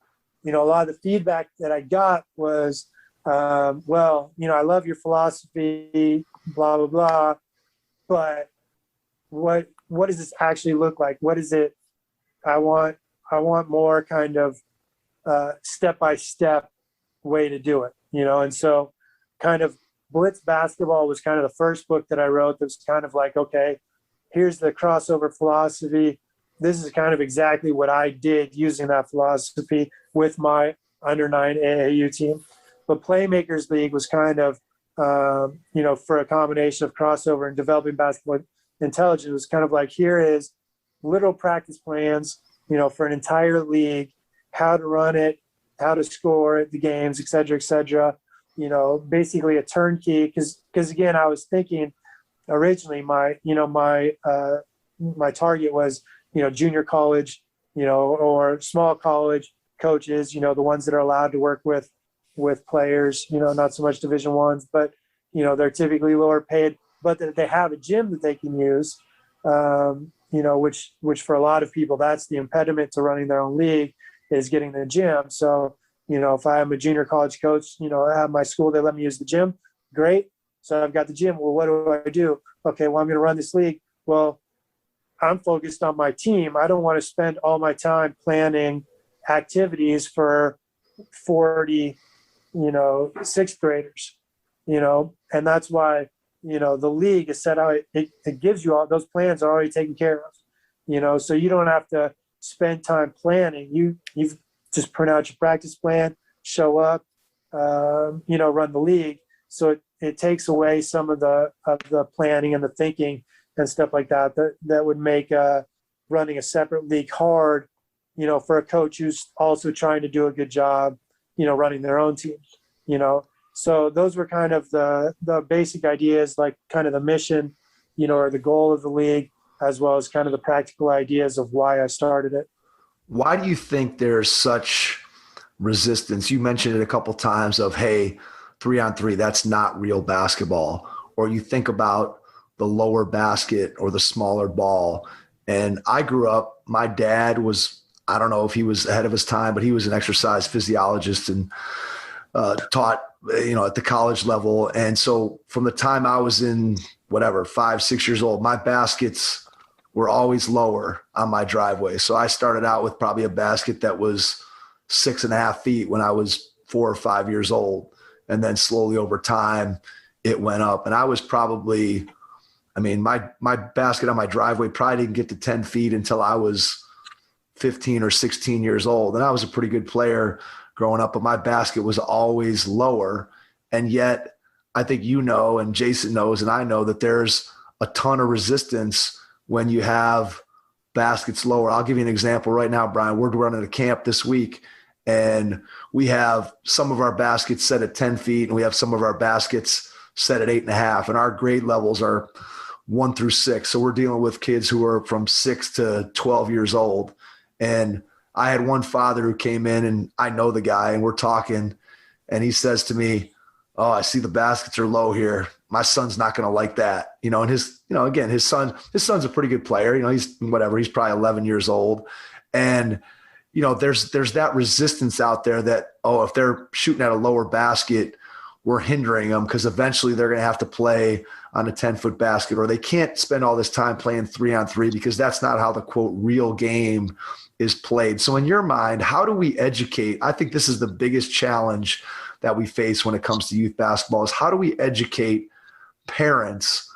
a lot of the feedback that I got was, well, I love your philosophy, blah, blah, blah, but what does this actually look like? What is it? I want more kind of step-by-step way to do it, and so kind of Blitz Basketball was kind of the first book that I wrote that was kind of like, okay, here's the crossover philosophy. This is kind of exactly what I did using that philosophy with my under-9 AAU team. But Playmakers League was kind of, for a combination of crossover and developing basketball intelligence, it was kind of like, here is literal practice plans, for an entire league, how to run it, how to score at the games, et cetera, basically a turnkey. Because again, I was thinking originally my target was, junior college, or small college coaches, the ones that are allowed to work with players, not so much Division I's, but, they're typically lower paid, but that they have a gym that they can use, which for a lot of people, that's the impediment to running their own league is getting the gym. So, if I am a junior college coach, at my school, they let me use the gym. Great. So I've got the gym. Well, what do I do? Okay, well, I'm going to run this league. Well, I'm focused on my team. I don't want to spend all my time planning activities for 40, sixth graders, and that's why, the league is set out. It gives you all those plans are already taken care of, so you don't have to spend time planning. You just print out your practice plan, show up, run the league. So it takes away some of the planning and the thinking and stuff like that would make running a separate league hard, for a coach who's also trying to do a good job, running their own team, So those were kind of the basic ideas, like kind of the mission, or the goal of the league, as well as kind of the practical ideas of why I started it. Why do you think there's such resistance? You mentioned it a couple times of, hey, 3-on-3, that's not real basketball. Or you think about the lower basket or the smaller ball. And I grew up, my dad was, I don't know if he was ahead of his time, but he was an exercise physiologist and taught, at the college level. And so from the time I was in 5, 6 years old, my baskets were always lower on my driveway. So I started out with probably a basket that was 6.5 feet when I was 4 or 5 years old. And then slowly over time, it went up. And I was probably, my basket on my driveway probably didn't get to 10 feet until I was 15 or 16 years old. And I was a pretty good player growing up, but my basket was always lower. And yet I think and Jason knows, and I know that there's a ton of resistance when you have baskets lower. I'll give you an example right now, Brian. We're running a camp this week, and we have some of our baskets set at 10 feet, and we have some of our baskets set at 8.5. And our grade levels are 1 through 6. So we're dealing with kids who are from 6 to 12 years old. And I had one father who came in, and I know the guy, and we're talking, and he says to me, "Oh, I see the baskets are low here. My son's not going to like that." And his son's a pretty good player. He's probably 11 years old. And, there's that resistance out there that, if they're shooting at a lower basket, we're hindering them because eventually they're going to have to play on a 10-foot basket, or they can't spend all this time playing 3-on-3 because that's not how the quote real game is played. So in your mind, how do we educate? I think this is the biggest challenge that we face when it comes to youth basketball is how do we educate parents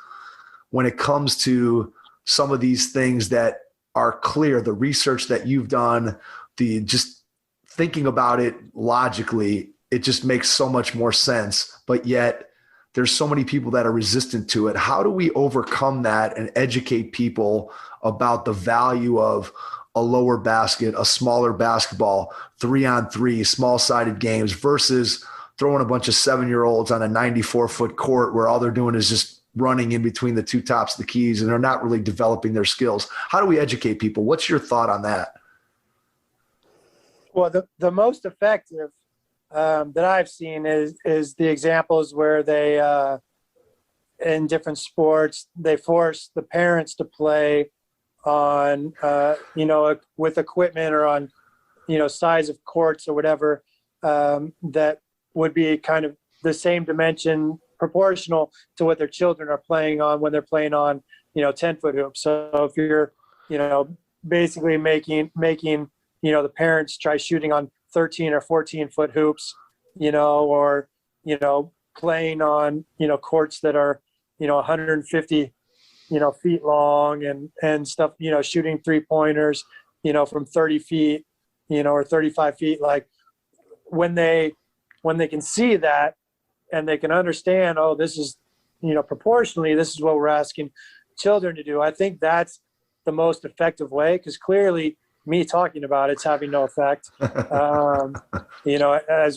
when it comes to some of these things that are clear, the research that you've done, the just thinking about it logically, it just makes so much more sense, but yet there's so many people that are resistant to it. How do we overcome that and educate people about the value of a lower basket, a smaller basketball, 3-on-3, small-sided games versus throwing a bunch of 7-year-olds on a 94-foot court where all they're doing is just running in between the two tops of the keys and they're not really developing their skills? How do we educate people? What's your thought on that? Well, the most effective that I've seen is the examples where they, in different sports, they force the parents to play on, with equipment or on, size of courts or whatever, that would be kind of the same dimension proportional to what their children are playing on when they're playing on, 10-foot hoops. So if you're, basically making, the parents try shooting on 13 or 14-foot hoops, or, playing on, courts that are, 150, feet long and stuff, shooting 3-pointers, from 30 feet, or 35 feet. Like when they can see that and they can understand, oh, this is, proportionally, this is what we're asking children to do. I think that's the most effective way, because clearly me talking about it's having no effect, as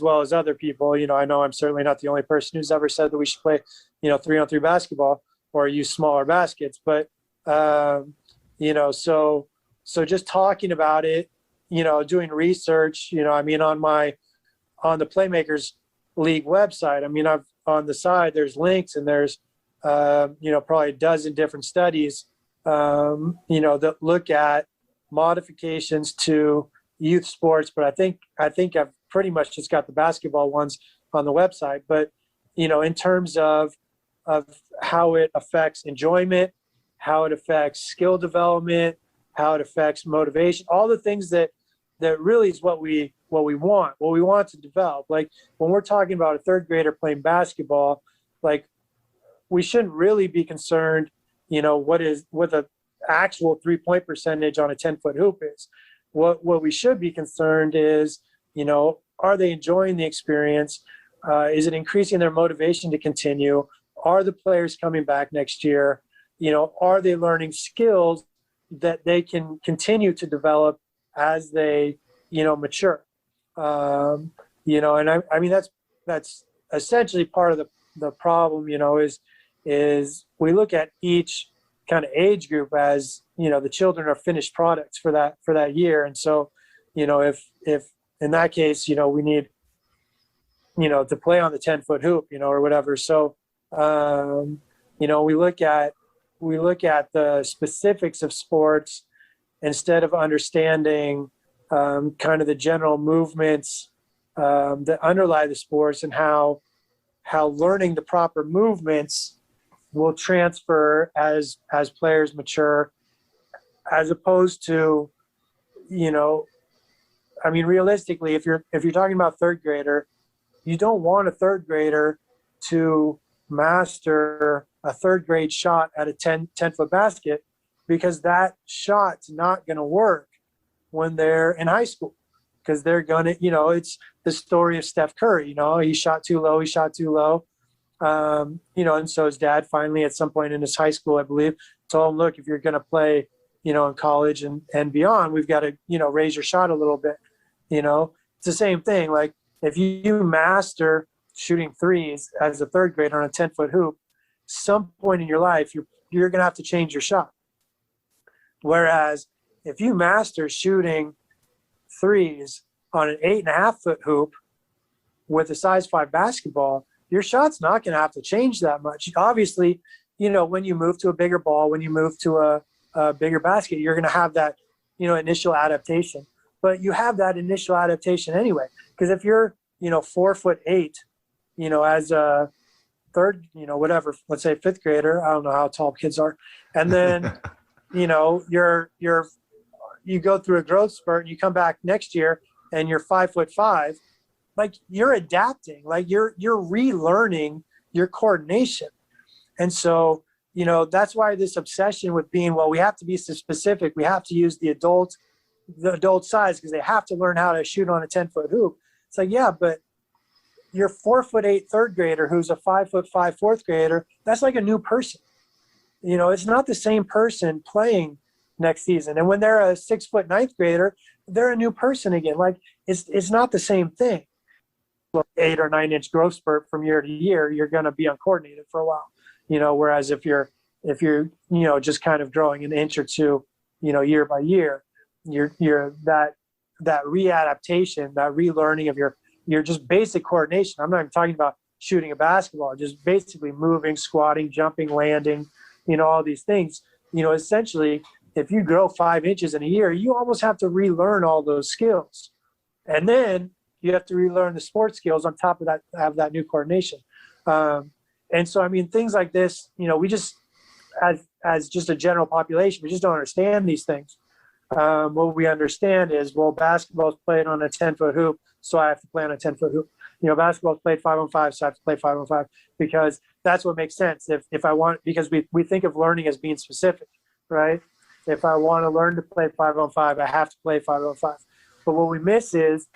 well as other people. I know I'm certainly not the only person who's ever said that we should play, 3-on-3 basketball or use smaller baskets. But, so just talking about it, doing research, on the Playmakers League website, I've on the side, there's links and there's, probably a dozen different studies, that look at modifications to youth sports. But I think I've pretty much just got the basketball ones on the website. But, in terms of how it affects enjoyment, how it affects skill development, how it affects motivation, all the things that really is what we want to develop. Like when we're talking about a third grader playing basketball, like we shouldn't really be concerned, what the actual 3-point percentage on a 10-foot hoop is. What we should be concerned is, are they enjoying the experience? Is it increasing their motivation to continue? Are the players coming back next year? Are they learning skills that they can continue to develop as they, mature? And I mean, that's essentially part of the problem, is we look at each kind of age group as, the children are finished products for that year. And so, if in that case, we need, to play on the 10-foot hoop, or whatever. So, we look at the specifics of sports instead of understanding kind of the general movements that underlie the sports, and how learning the proper movements will transfer as players mature, as opposed to, I mean, realistically, if you're talking about third grader, you don't want a third grader to master a third grade shot at a 10-foot basket, because that shot's not going to work when they're in high school, because they're going to, it's the story of Steph Curry, he shot too low. And so his dad finally at some point in his high school, I believe, told him, look, if you're going to play, in college and beyond, we've got to, raise your shot a little bit. It's the same thing. Like if you master shooting threes as a third grader on a 10-foot hoop, some point in your life, you're going to have to change your shot. Whereas if you master shooting threes on an 8.5-foot hoop with a size 5 basketball, your shot's not going to have to change that much. Obviously, when you move to a bigger ball, when you move to a bigger basket, you're going to have that, initial adaptation. But you have that initial adaptation anyway, because if you're, 4'8", as a third, whatever, let's say fifth grader, I don't know how tall kids are, and then, you go through a growth spurt and you come back next year and you're 5'5", like you're adapting, like you're relearning your coordination. And so, that's why this obsession with being, well, we have to be so specific. We have to use the adult size because they have to learn how to shoot on a 10-foot hoop. It's like, yeah, but your 4'8" third grader who's a 5'5" fourth grader, that's like a new person. It's not the same person playing next season. And when they're a 6' ninth grader, they're a new person again. Like it's not the same thing. 8 or 9 inch growth spurt from year to year, you're going to be uncoordinated for a while, whereas if you're, just kind of growing an inch or two, year by year, you're that readaptation, that relearning of your just basic coordination. I'm not even talking about shooting a basketball, just basically moving, squatting, jumping, landing, all these things, essentially, if you grow 5 inches in a year, you almost have to relearn all those skills. And then you have to relearn the sports skills on top of that, have that new coordination. And so, I mean, things like this, we just, as just a general population, we just don't understand these things. What we understand is, well, basketball is played on a 10-foot hoop, so I have to play on a 10-foot hoop. Basketball is played 5-on-5, so I have to play 5-on-5, because that's what makes sense. If I want, because we think of learning as being specific, right? If I want to learn to play 5-on-5, I have to play 5-on-5. But what we miss is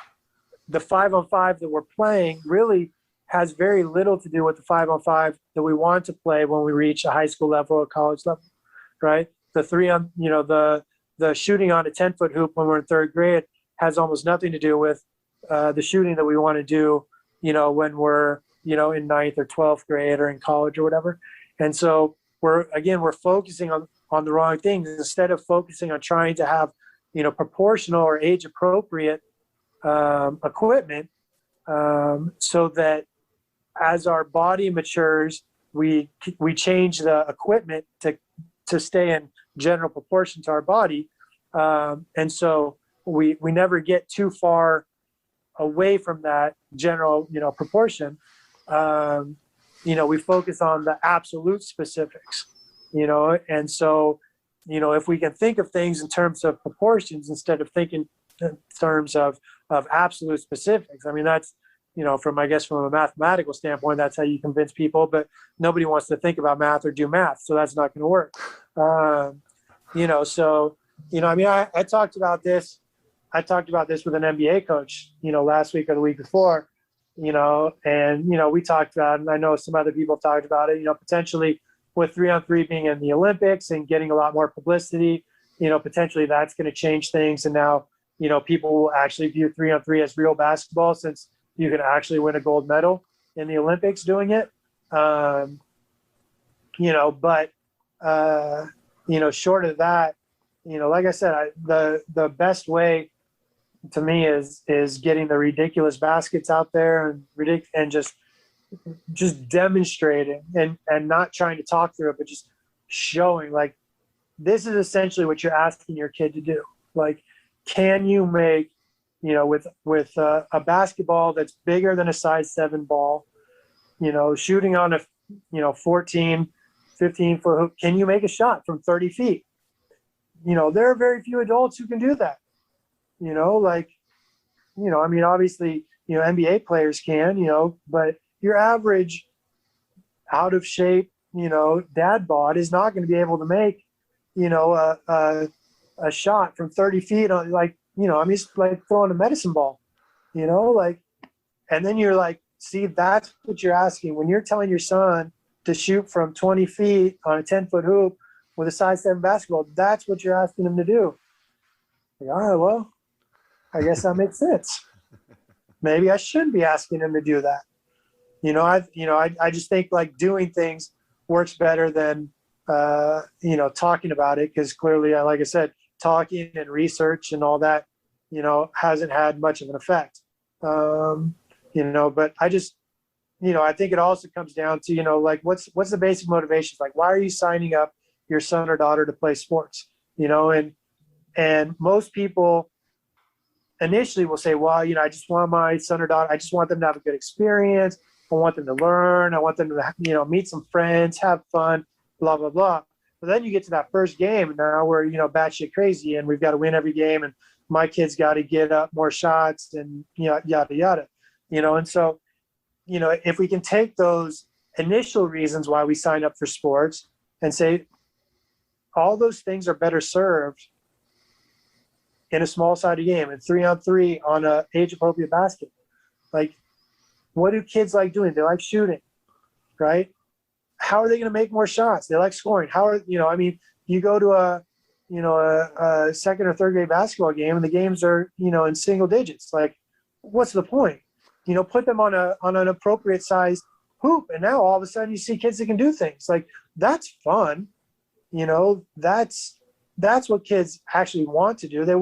the 5-on-5 that we're playing really has very little to do with the 5-on-5 that we want to play when we reach a high school level or college level, right? The the shooting on a 10-foot hoop when we're in third grade has almost nothing to do with the shooting that we want to do, when we're, in 9th or 12th grade or in college or whatever. And so we're focusing on the wrong things instead of focusing on trying to have, proportional or age appropriate equipment, so that as our body matures, we change the equipment to stay in general proportion to our body. And so we never get too far away from that general, proportion. We focus on the absolute specifics. And so, if we can think of things in terms of proportions instead of thinking in terms of absolute specifics, I mean, that's, from a mathematical standpoint, that's how you convince people, but nobody wants to think about math or do math. So that's not going to work. I talked about this with an NBA coach, last week or the week before, we talked about it, and I know some other people have talked about it, potentially with 3-on-3 being in the Olympics and getting a lot more publicity, potentially that's going to change things. And now, people will actually view 3-on-3 as real basketball, since you can actually win a gold medal in the Olympics doing it. Short of that, like I said, the best way to me is getting the ridiculous baskets out there and just demonstrating and not trying to talk through it, but just showing, like, this is essentially what you're asking your kid to do. Like, can you make, with a basketball that's bigger than a size 7 ball, shooting on a 14, 15 foot hoop, can you make a shot from 30 feet? There are very few adults who can do that. Obviously, NBA players can, but your average out of shape, dad bod is not going to be able to make, a shot from 30 feet on, it's like throwing a medicine ball, and then you're like, see, that's what you're asking when you're telling your son to shoot from 20 feet on a 10-foot hoop with a size 7 basketball. That's what you're asking him to do. Like, all right, well, I guess that makes sense. Maybe I shouldn't be asking him to do that. I just think, like, doing things works better than, talking about it, because clearly, like I said, talking and research and all that, hasn't had much of an effect. But I just, I think it also comes down to, like, what's the basic motivations? Like, why are you signing up your son or daughter to play sports? And most people initially will say, well, I just want my son or daughter, I just want them to have a good experience. I want them to learn. I want them to, meet some friends, have fun, blah, blah, blah. But then you get to that first game, and now we're, batshit crazy, and we've got to win every game, and my kid's got to get up more shots, and yada, yada. And so, if we can take those initial reasons why we sign up for sports and say all those things are better served in a small-sided game, and 3-on-3 on a age-appropriate basket. Like, what do kids like doing? They like shooting, right? How are they going to make more shots? They like scoring. How are, you go to a second or third grade basketball game, and the games are, in single digits. Like, what's the point? Put them on an appropriate size hoop, and now all of a sudden you see kids that can do things. Like, that's fun. That's what kids actually want to do. They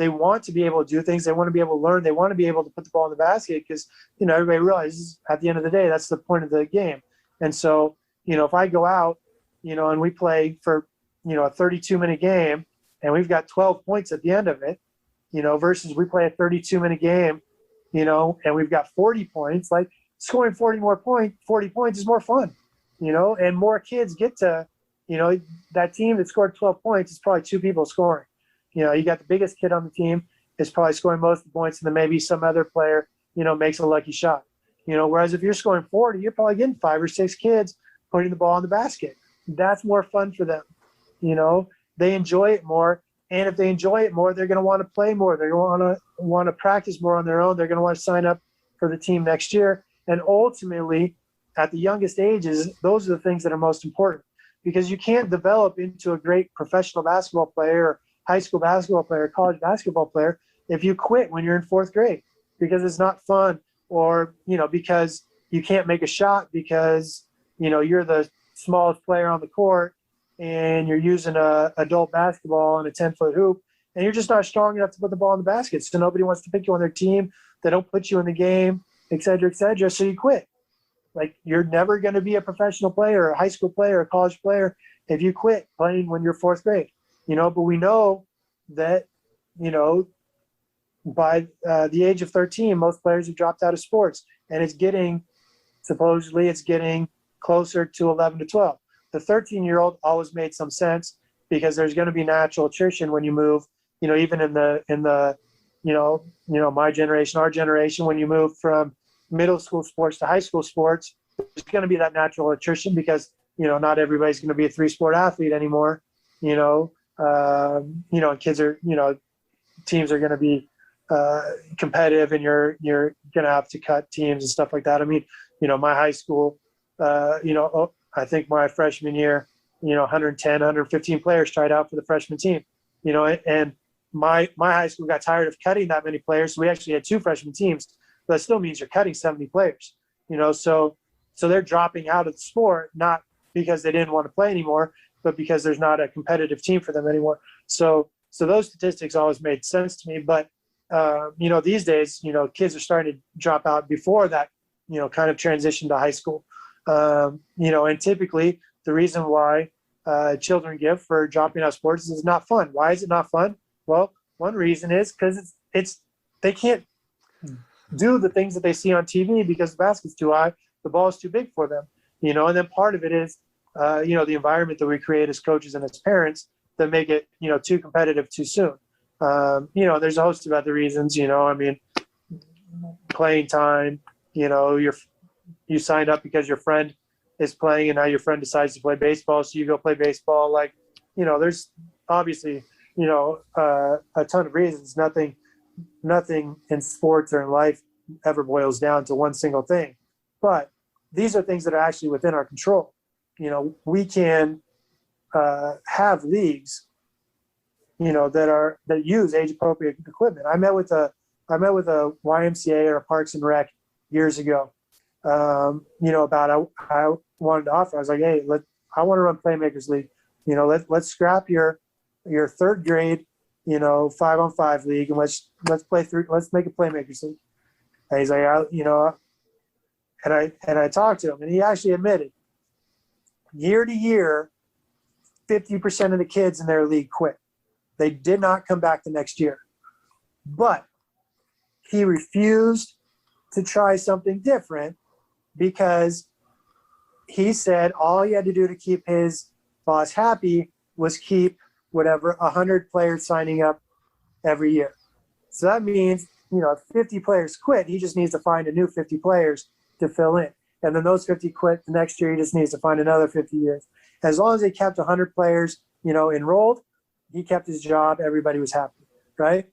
want to be able to do things. They want to be able to learn. They want to be able to put the ball in the basket, because, everybody realizes at the end of the day, that's the point of the game. And so, if I go out, and we play for, a 32-minute game, and we've got 12 points at the end of it, versus we play a 32-minute game, and we've got 40 points, like, scoring 40 points is more fun, and more kids get to, that team that scored 12 points is probably 2 people scoring. You got the biggest kid on the team is probably scoring most of the points, and then maybe some other player, makes a lucky shot. Whereas if you're scoring 40, you're probably getting 5 or 6 kids putting the ball in the basket. That's more fun for them. They enjoy it more. And if they enjoy it more, they're going to want to play more. They're going to want to practice more on their own. They're going to want to sign up for the team next year. And ultimately, at the youngest ages, those are the things that are most important, because you can't develop into a great professional basketball player, or high school basketball player, college basketball player if you quit when you're in 4th grade, because it's not fun, or, because you can't make a shot because, you're the smallest player on the court and you're using a adult basketball and a 10-foot hoop, and you're just not strong enough to put the ball in the basket. So nobody wants to pick you on their team. They don't put you in the game, et cetera, so you quit. Like, you're never going to be a professional player, a high school player, a college player if you quit playing when you're 4th grade. But we know that, by the age of 13, most players have dropped out of sports, and supposedly it's getting closer to 11 to 12. the 13-year-old always made some sense because there's going to be natural attrition when you move, even in the my generation, our generation, when you move from middle school sports to high school sports, there's going to be that natural attrition because, not everybody's going to be a 3-sport athlete anymore, kids are, teams are going to be competitive, and you're going to have to cut teams and stuff like that. I mean, my high school, I think my freshman year, 110, 115 players tried out for the freshman team, and my high school got tired of cutting that many players. So we actually had 2 freshman teams, but that still means you're cutting 70 players, so they're dropping out of the sport, not because they didn't want to play anymore, but because there's not a competitive team for them anymore. So those statistics always made sense to me. But, these days, kids are starting to drop out before that, kind of transition to high school. And typically the reason why children give for dropping out of sports is it's not fun. Why is it not fun? Well, one reason is because they can't do the things that they see on TV because the basket's too high, the ball is too big for them, and then part of it is, the environment that we create as coaches and as parents that make it, too competitive too soon. There's a host of other reasons, playing time, you signed up because your friend is playing and now your friend decides to play baseball. So you go play baseball. There's obviously, a ton of reasons. Nothing in sports or in life ever boils down to one single thing, but these are things that are actually within our control. We can have leagues, that use age appropriate equipment. I met with a YMCA or a Parks and Rec years ago. About I wanted to offer. I was like, hey, I want to run Playmakers League. Let's scrap your 3rd grade, 5-on-5 league, and let's make a Playmakers League. And he's like, and I talked to him, and he actually admitted, year to year, 50% of the kids in their league quit. They did not come back the next year. But he refused to try something different because he said all he had to do to keep his boss happy was keep 100 players signing up every year. So that means, if 50 players quit, he just needs to find a new 50 players to fill in. And then those 50 quit the next year, he just needs to find another 50 years. As long as they kept 100 players, enrolled, he kept his job. Everybody was happy, right?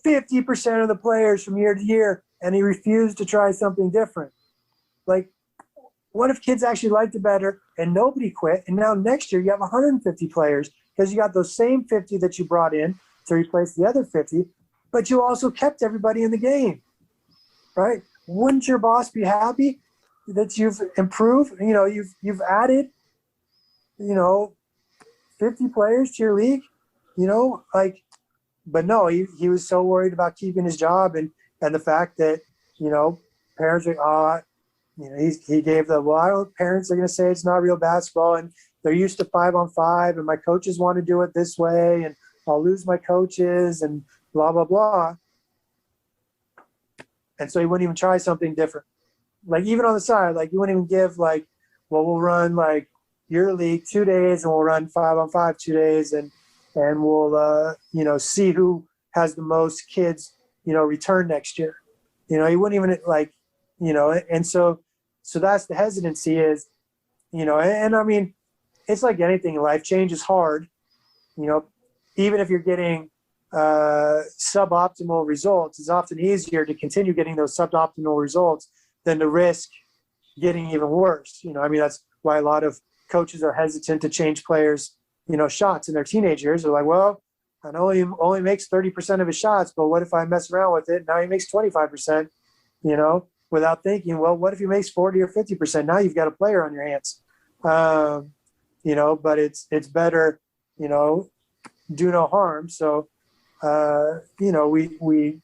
50% of the players from year to year, and he refused to try something different. What if kids actually liked it better and nobody quit? And now next year you have 150 players because you got those same 50 that you brought in to replace the other 50, but you also kept everybody in the game, right? Wouldn't your boss be happy that you've improved? You've added, 50 players to your league, but no, he was so worried about keeping his job and the fact that, parents are, he gave parents are going to say it's not real basketball and they're used to 5-on-5 and my coaches want to do it this way and I'll lose my coaches and blah, blah, blah. And so he wouldn't even try something different. Even on the side, you wouldn't even give we'll run your league 2 days and we'll run 5-on-5 2 days and we'll, see who has the most kids, return next year. He wouldn't even and so that's the hesitancy is, and I mean, it's like anything in life, change is hard, even if you're getting suboptimal results, it's often easier to continue getting those suboptimal results than to risk getting even worse. That's why a lot of coaches are hesitant to change players, shots in their teenage years. They're like, well, I know he only makes 30% of his shots, but what if I mess around with it? Now he makes 25%, without thinking, well, what if he makes 40 or 50%? Now you've got a player on your hands. But it's better, do no harm. So, we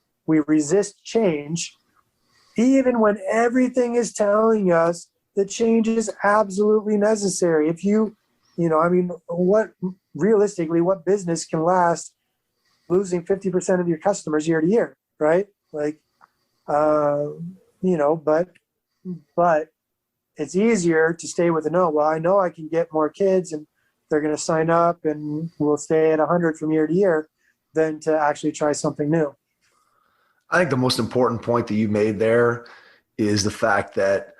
resist change, even when everything is telling us that change is absolutely necessary. If what business can last losing 50% of your customers year to year, right? But it's easier to stay with a no. Well, I know I can get more kids and they're going to sign up and we'll stay at 100 from year to year than to actually try something new. I think the most important point that you made there is the fact that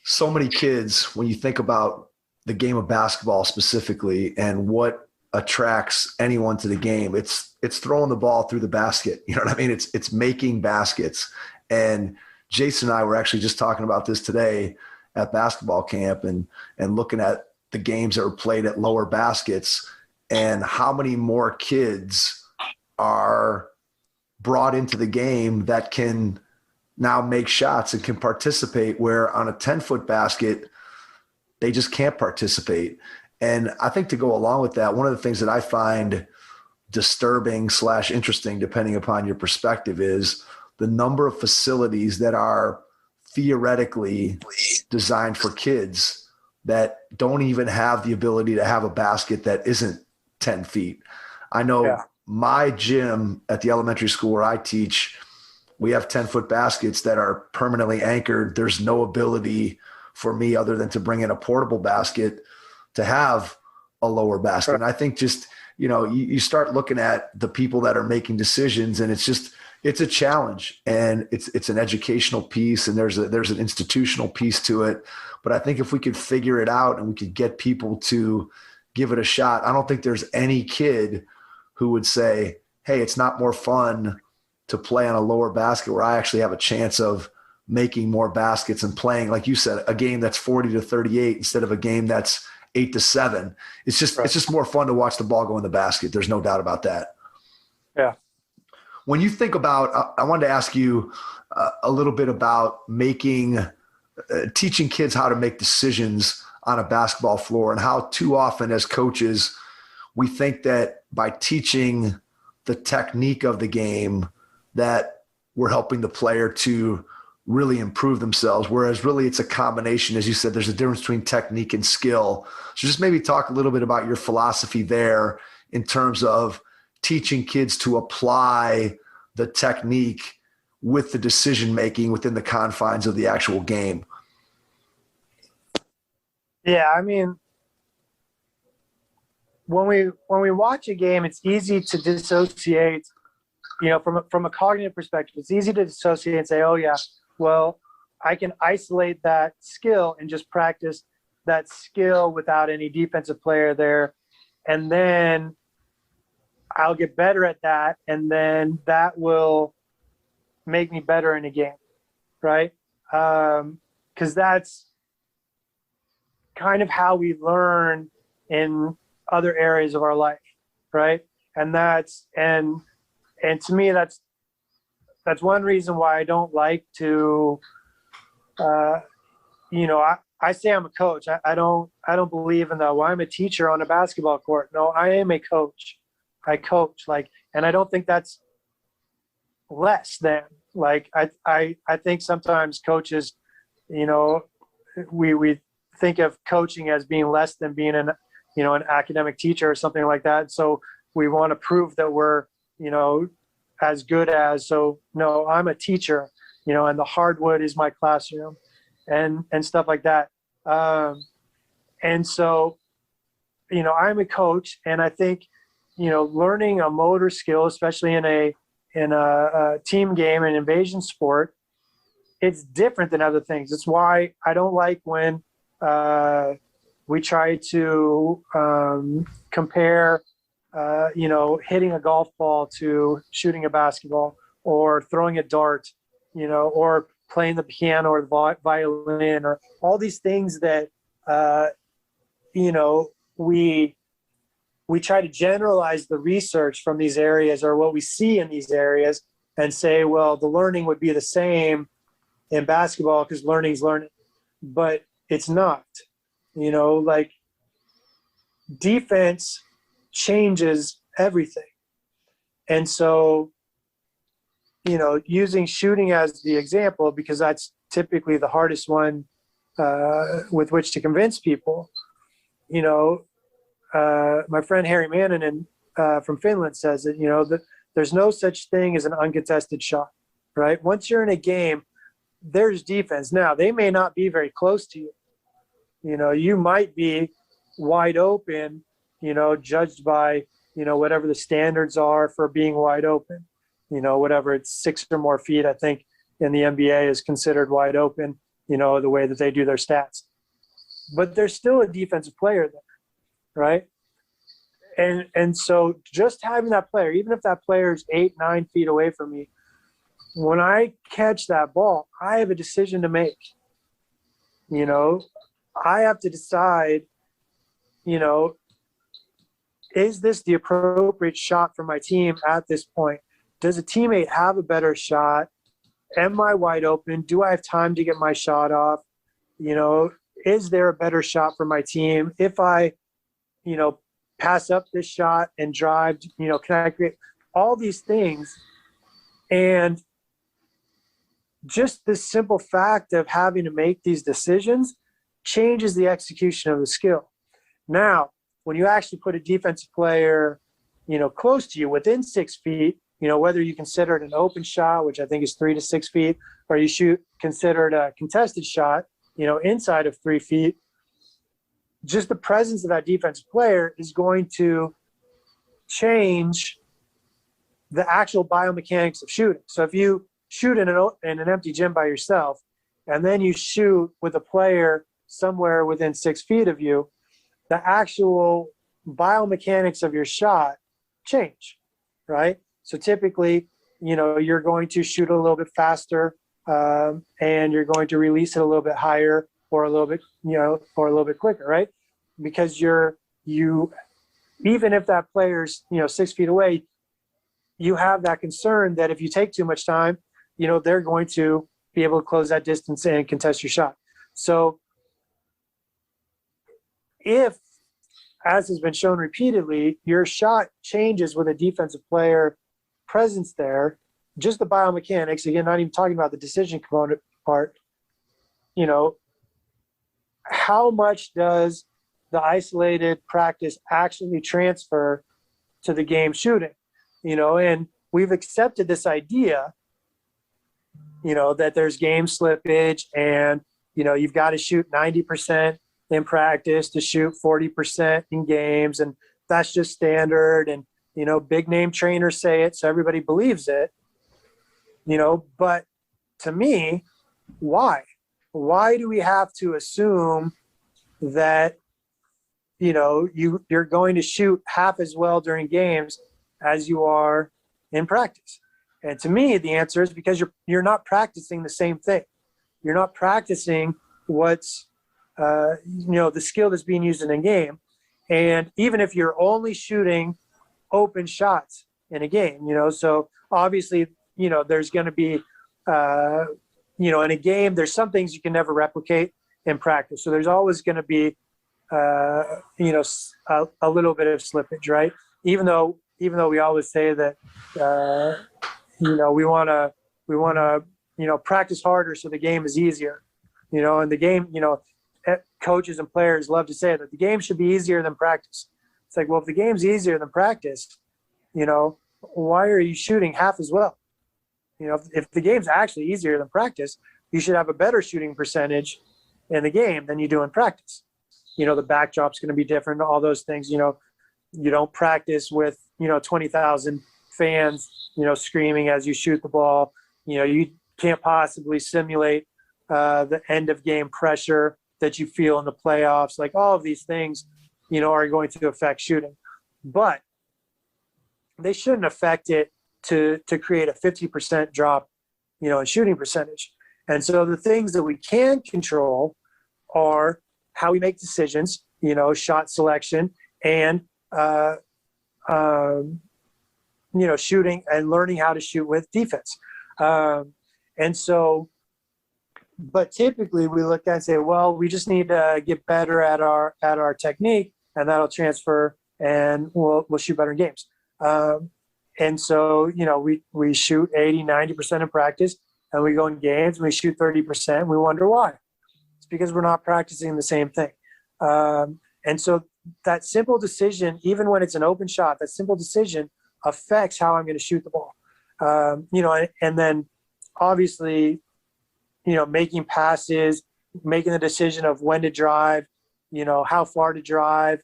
so many kids, when you think about the game of basketball specifically and what attracts anyone to the game, it's throwing the ball through the basket. You know what I mean? It's making baskets. And Jason and I were actually just talking about this today at basketball camp and looking at the games that were played at lower baskets and how many more kids are brought into the game that can now make shots and can participate, where on a 10-foot basket, they just can't participate. And I think to go along with that, one of the things that I find disturbing / interesting, depending upon your perspective, is the number of facilities that are theoretically designed for kids that don't even have the ability to have a basket that isn't 10 feet. I know my gym at the elementary school where I teach, we have 10-foot baskets that are permanently anchored. There's no ability for me other than to bring in a portable basket to have a lower basket. Right. And I think just, you start looking at the people that are making decisions, and it's a challenge, and it's an educational piece, and there's an institutional piece to it. But I think if we could figure it out and we could get people to give it a shot, I don't think there's any kid who would say, hey, it's not more fun to play on a lower basket where I actually have a chance of making more baskets and playing, like you said, a game that's 40-38 instead of a game that's 8-7. It's just more fun to watch the ball go in the basket. There's no doubt about that. Yeah. When you think about, I wanted to ask you a little bit about teaching kids how to make decisions on a basketball floor, and how too often as coaches, we think that by teaching the technique of the game that we're helping the player to really improve themselves. Whereas really it's a combination. As you said, there's a difference between technique and skill. So just maybe talk a little bit about your philosophy there in terms of teaching kids to apply the technique with the decision-making within the confines of the actual game. Yeah. I mean, when we watch a game, it's easy to dissociate, from a cognitive perspective. It's easy to dissociate and say, oh yeah, well, I can isolate that skill and just practice that skill without any defensive player there. And then I'll get better at that. And then that will make me better in a game. Right. 'Cause that's kind of how we learn in other areas of our life. Right. And to me, that's one reason why I don't like to, I say I'm a coach. I don't believe in that. Well, I'm a teacher on a basketball court. No, I am a coach. I coach, and I don't think that's less than. I think sometimes coaches, we think of coaching as being less than being an academic teacher or something like that. So we want to prove that we're, as good as. So no, I'm a teacher, and the hardwood is my classroom and stuff like that. And so, I'm a coach, and I think, learning a motor skill, especially in a team game and invasion sport, it's different than other things. It's why I don't like when we try to compare, hitting a golf ball to shooting a basketball, or throwing a dart, or playing the piano or the violin, or all these things that, we try to generalize the research from these areas or what we see in these areas and say, well, the learning would be the same in basketball because learning's learning, but it's not. Defense changes everything. And so, using shooting as the example, because that's typically the hardest one with which to convince people, my friend Harry Mannanen from Finland says that, that there's no such thing as an uncontested shot, right? Once you're in a game, there's defense. Now, they may not be very close to you. You know, you might be wide open, you know, judged by, you know, whatever the standards are for being wide open, you know, whatever it's 6 or more feet, I think in the NBA is considered wide open, you know, the way that they do their stats. But there's still a defensive player there, right? And so just having that player, even if that player is 8, 9 feet away from me, when I catch that ball, I have a decision to make. You know, I have to decide, you know, is this the appropriate shot for my team at this point? Does a teammate have a better shot? Am I wide open? Do I have time to get my shot off? You know, is there a better shot for my team? If I, you know, pass up this shot and drive, you know, can I create all these things? And just the simple fact of having to make these decisions changes the execution of the skill. Now, when you actually put a defensive player, you know, close to you within 6 feet, you know, whether you consider it an open shot, which I think is 3 to 6 feet, or you consider it a contested shot, you know, inside of 3 feet, just the presence of that defensive player is going to change the actual biomechanics of shooting. So if you shoot in an empty gym by yourself, and then you shoot with a player somewhere within 6 feet of you, the actual biomechanics of your shot change, right? So typically, you know, you're going to shoot a little bit faster, and you're going to release it a little bit higher or a little bit, you know, or a little bit quicker, right? Because you, even if that player's, you know, 6 feet away, you have that concern that if you take too much time, you know, they're going to be able to close that distance and contest your shot. So if, as has been shown repeatedly, your shot changes with a defensive player presence there, just the biomechanics, again, not even talking about the decision component part, you know, how much does the isolated practice actually transfer to the game shooting? You know, and we've accepted this idea, you know, that there's game slippage and, you know, you've got to shoot 90% in practice to shoot 40% in games. And that's just standard. And, you know, big name trainers say it, so everybody believes it, you know, but to me, why? Why do we have to assume that, you know, you're going to shoot half as well during games as you are in practice? And to me, the answer is because you're not practicing the same thing. You're not practicing what's, you know, the skill that's being used in a game. And even if you're only shooting open shots in a game, you know, so obviously, you know, there's going to be, you know, in a game, there's some things you can never replicate in practice. So there's always going to be, you know, a little bit of slippage, right? Even though we always say that, you know, we want to, you know, practice harder so the game is easier, you know, and the game, you know, coaches and players love to say that the game should be easier than practice. It's like, well, if the game's easier than practice, you know, why are you shooting half as well? You know, if the game's actually easier than practice, you should have a better shooting percentage in the game than you do in practice. You know, the backdrop's going to be different, all those things. You know, you don't practice with, you know, 20,000 fans, you know, screaming as you shoot the ball. You know, you can't possibly simulate the end of game pressure that you feel in the playoffs. Like all of these things, you know, are going to affect shooting, but they shouldn't affect it to create a 50% drop, you know, in shooting percentage. And so the things that we can control are how we make decisions, you know, shot selection and, you know, shooting and learning how to shoot with defense. And so, but typically we look at and say, well, we just need to get better at our technique and that'll transfer and we'll shoot better in games. And so, you know, we shoot 80, 90% in practice and we go in games and we shoot 30%. And we wonder why. It's because we're not practicing the same thing. And so that simple decision, even when it's an open shot, that simple decision affects how I'm going to shoot the ball. You know, and then obviously, making passes, making the decision of when to drive, how far to drive,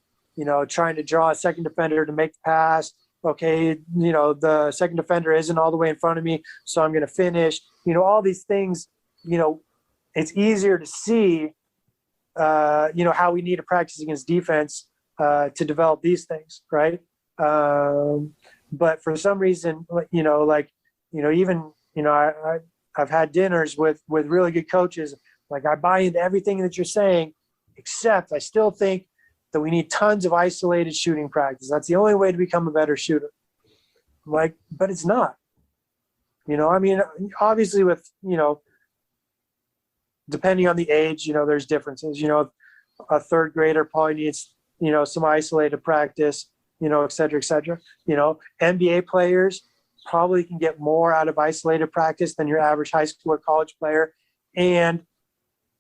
trying to draw a second defender to make the pass. Okay, the second defender isn't all the way in front of me, so I'm going to finish. All these things, it's easier to see, how we need to practice against defense to develop these things, right? But for some reason, I've had dinners with really good coaches. Like, I buy into everything that you're saying, except I still think that we need tons of isolated shooting practice. That's the only way to become a better shooter. Like, but it's not. Obviously with, depending on the age, there's differences. A third grader probably needs, some isolated practice, et cetera, et cetera. NBA players probably can get more out of isolated practice than your average high school or college player. And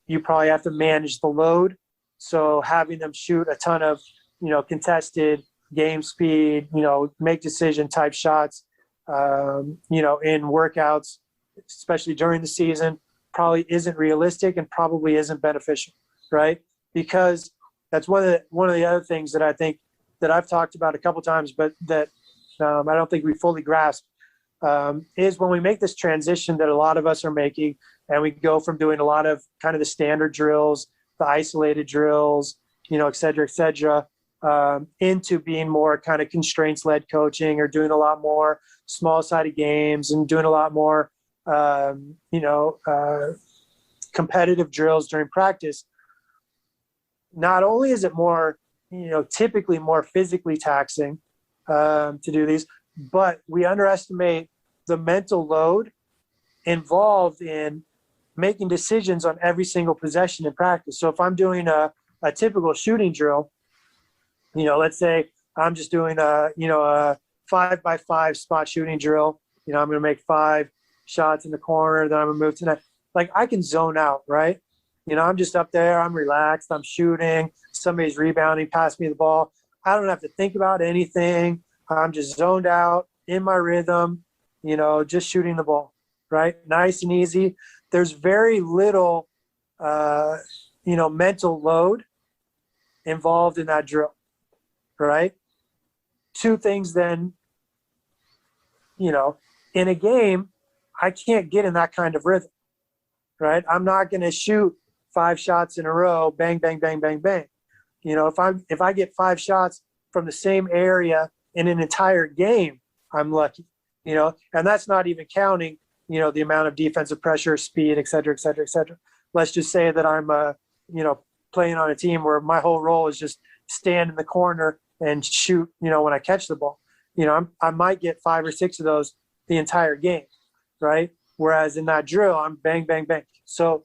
you probably have to manage the load. So having them shoot a ton of, contested game speed, make decision type shots, in workouts, especially during the season, probably isn't realistic and probably isn't beneficial, right? Because that's one of the other things that I think that I've talked about a couple times, but that I don't think we fully grasp, is when we make this transition that a lot of us are making, and we go from doing a lot of kind of the standard drills, the isolated drills, et cetera, into being more kind of constraints-led coaching, or doing a lot more small-sided games and doing a lot more, competitive drills during practice. Not only is it more, typically more physically taxing to do these, but we underestimate the mental load involved in making decisions on every single possession in practice. So if I'm doing a typical shooting drill, let's say I'm just doing a 5x5 spot shooting drill. I'm going to make 5 shots in the corner, then I'm going to move to that. Like, I can zone out, right? I'm just up there, I'm relaxed, I'm shooting, somebody's rebounding, pass me the ball. I don't have to think about anything. I'm just zoned out in my rhythm, just shooting the ball, right? Nice and easy. There's very little, mental load involved in that drill, right? Two things then, in a game, I can't get in that kind of rhythm, right? I'm not going to shoot 5 shots in a row, bang, bang, bang, bang, bang. If I get 5 shots from the same area in an entire game, I'm lucky, and that's not even counting, the amount of defensive pressure, speed, et cetera, et cetera, et cetera. Let's just say that I'm, playing on a team where my whole role is just stand in the corner and shoot, when I catch the ball. I might get 5 or 6 of those the entire game, right? Whereas in that drill, I'm bang, bang, bang. So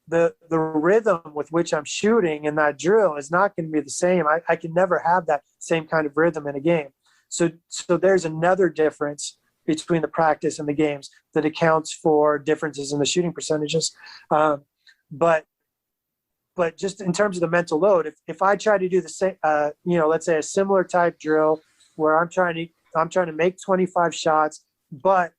the rhythm with which I'm shooting in that drill is not going to be the same. I can never have that same kind of rhythm in a game. So there's another difference between the practice and the games that accounts for differences in the shooting percentages. But just in terms of the mental load, if I try to do the same, let's say a similar type drill where I'm trying to make 25 shots, but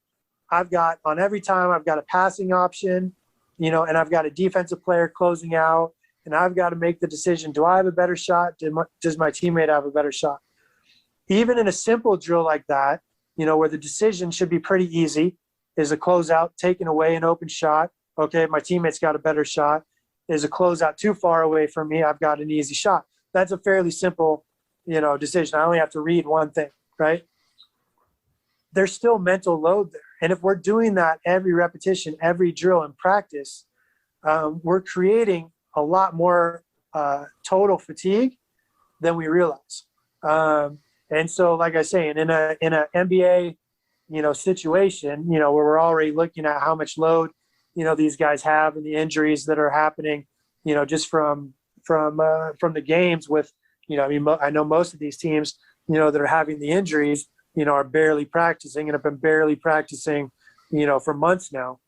I've got, on every time, I've got a passing option, and I've got a defensive player closing out, and I've got to make the decision, do I have a better shot? Does my teammate have a better shot? Even in a simple drill like that, where the decision should be pretty easy, is a closeout taking away an open shot. Okay, my teammate's got a better shot. Is a closeout too far away from me, I've got an easy shot. That's a fairly simple, decision. I only have to read one thing, right? There's still mental load there. And if we're doing that every repetition, every drill in practice, we're creating a lot more total fatigue than we realize. And so, like I say, in a NBA, situation, where we're already looking at how much load, these guys have and the injuries that are happening, just from the games with, I know most of these teams, that are having the injuries, are barely practicing and have been barely practicing, for months now,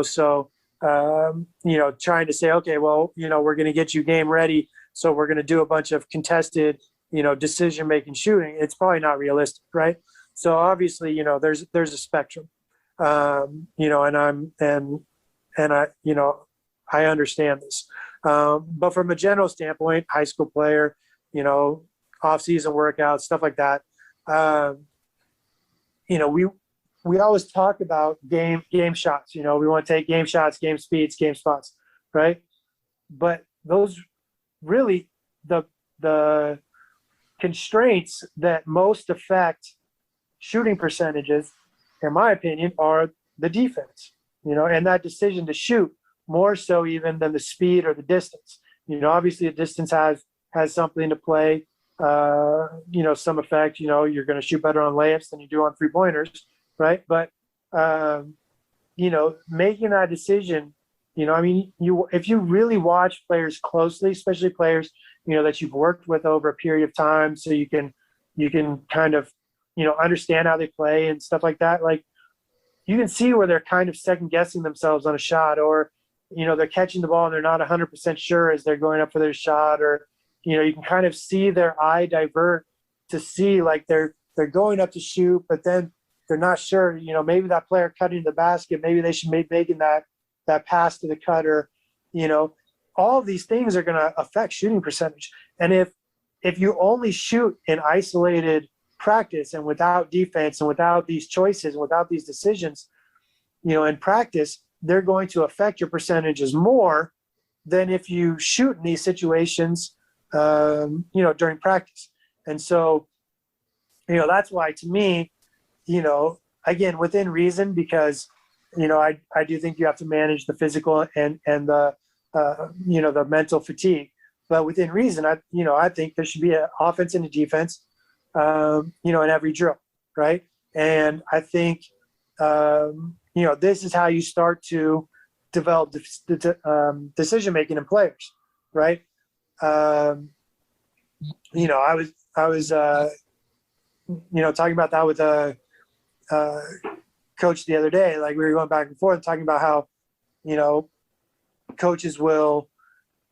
so, trying to say, okay, well, we're going to get you game ready. So we're going to do a bunch of contested, decision-making shooting. It's probably not realistic. Right. So obviously, there's a spectrum, and and I understand this. But from a general standpoint, high school player, off-season workouts, stuff like that. We always talk about game shots. We want to take game shots, game speeds, game spots, right? But those really the constraints that most affect shooting percentages, in my opinion, are the defense. And that decision to shoot more so even than the speed or the distance. Obviously the distance has something to play. Some effect. You're going to shoot better on layups than you do on 3-pointers, right? But making that decision, if you really watch players closely, especially players that you've worked with over a period of time, so you can kind of understand how they play and stuff like that. Like, you can see where they're kind of second guessing themselves on a shot, or they're catching the ball and they're not 100% sure as they're going up for their shot, or you can kind of see their eye divert to see like they're going up to shoot, but then they're not sure. Maybe that player cutting the basket, maybe they should be making that pass to the cutter. All of these things are going to affect shooting percentage. And if you only shoot in isolated practice and without defense and without these choices and without these decisions, in practice, they're going to affect your percentages more than if you shoot in these situations, during practice. And so, that's why, to me, again, within reason, because, I do think you have to manage the physical and the, the mental fatigue, but within reason, I think there should be an offense and a defense, in every drill. Right. And I think, this is how you start to develop decision-making in players. Right. I was talking about that with a coach the other day. Like, we were going back and forth talking about how, coaches will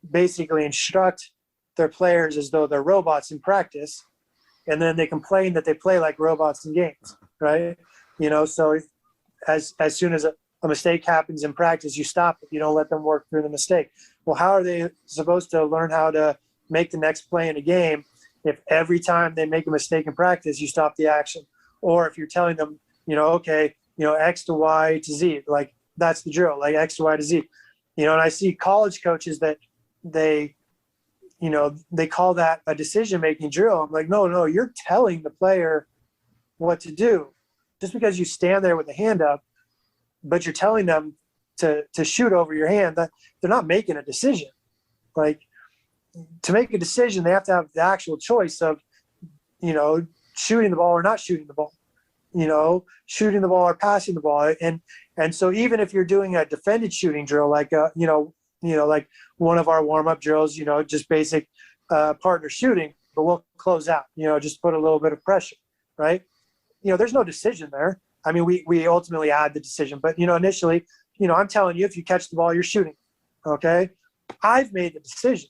basically instruct their players as though they're robots in practice, and then they complain that they play like robots in games, right? So as soon as a mistake happens in practice, you stop it. You don't let them work through the mistake. Well, how are they supposed to learn how to make the next play in a game if every time they make a mistake in practice, you stop the action? Or if you're telling them, okay, X to Y to Z, like, that's the drill, like X to Y to Z. And I see college coaches that they call that a decision-making drill. I'm like, no, you're telling the player what to do. Just because you stand there with a hand up, but you're telling them to shoot over your hand, that they're not making a decision. Like, to make a decision, they have to have the actual choice of, shooting the ball or not shooting the ball, shooting the ball or passing the ball. And so even if you're doing a defended shooting drill, like, like one of our warm-up drills, just basic partner shooting, but we'll close out, just put a little bit of pressure, right? There's no decision there. I mean, we ultimately add the decision, but, initially, I'm telling you, if you catch the ball, you're shooting. Okay. I've made the decision,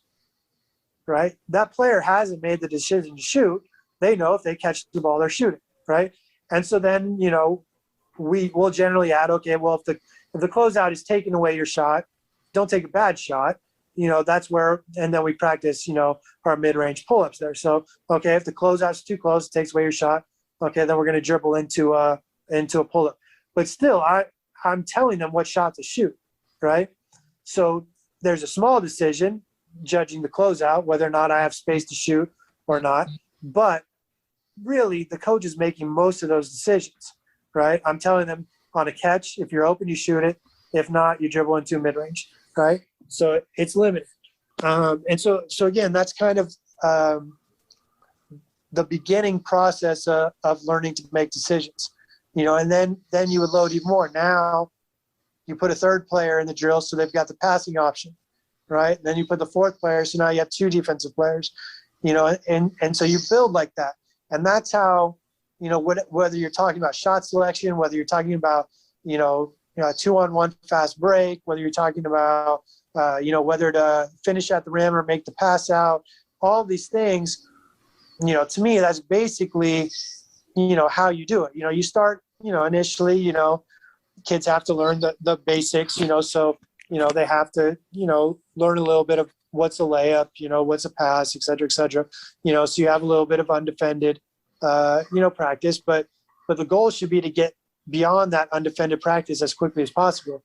right? That player hasn't made the decision to shoot. They know if they catch the ball, they're shooting. Right. And so then, we will generally add, okay, well, if the closeout is taking away your shot, don't take a bad shot. That's where, and then we practice, our mid-range pull-ups there. So, okay, if the closeout's too close, it takes away your shot. Okay, then we're going to dribble into a pull-up. But still, I'm telling them what shot to shoot, right? So there's a small decision, judging the closeout, whether or not I have space to shoot or not. But really, the coach is making most of those decisions, right? I'm telling them on a catch, if you're open, you shoot it. If not, you dribble into mid-range, right? So it's limited. And so again, that's kind of the beginning process of learning to make decisions, and then you would load even more. Now you put a third player in the drill, so they've got the passing option, right? Then you put the fourth player, so now you have two defensive players, and so you build like that. And that's how, whether you're talking about shot selection, whether you're talking about, a 2-on-1 fast break, whether you're talking about, whether to finish at the rim or make the pass out, all these things, to me, that's basically, how you do it. You start, initially, kids have to learn the basics, so, they have to, learn a little bit of what's a layup, what's a pass, et cetera, so you have a little bit of undefended, practice, but the goal should be to get beyond that undefended practice as quickly as possible.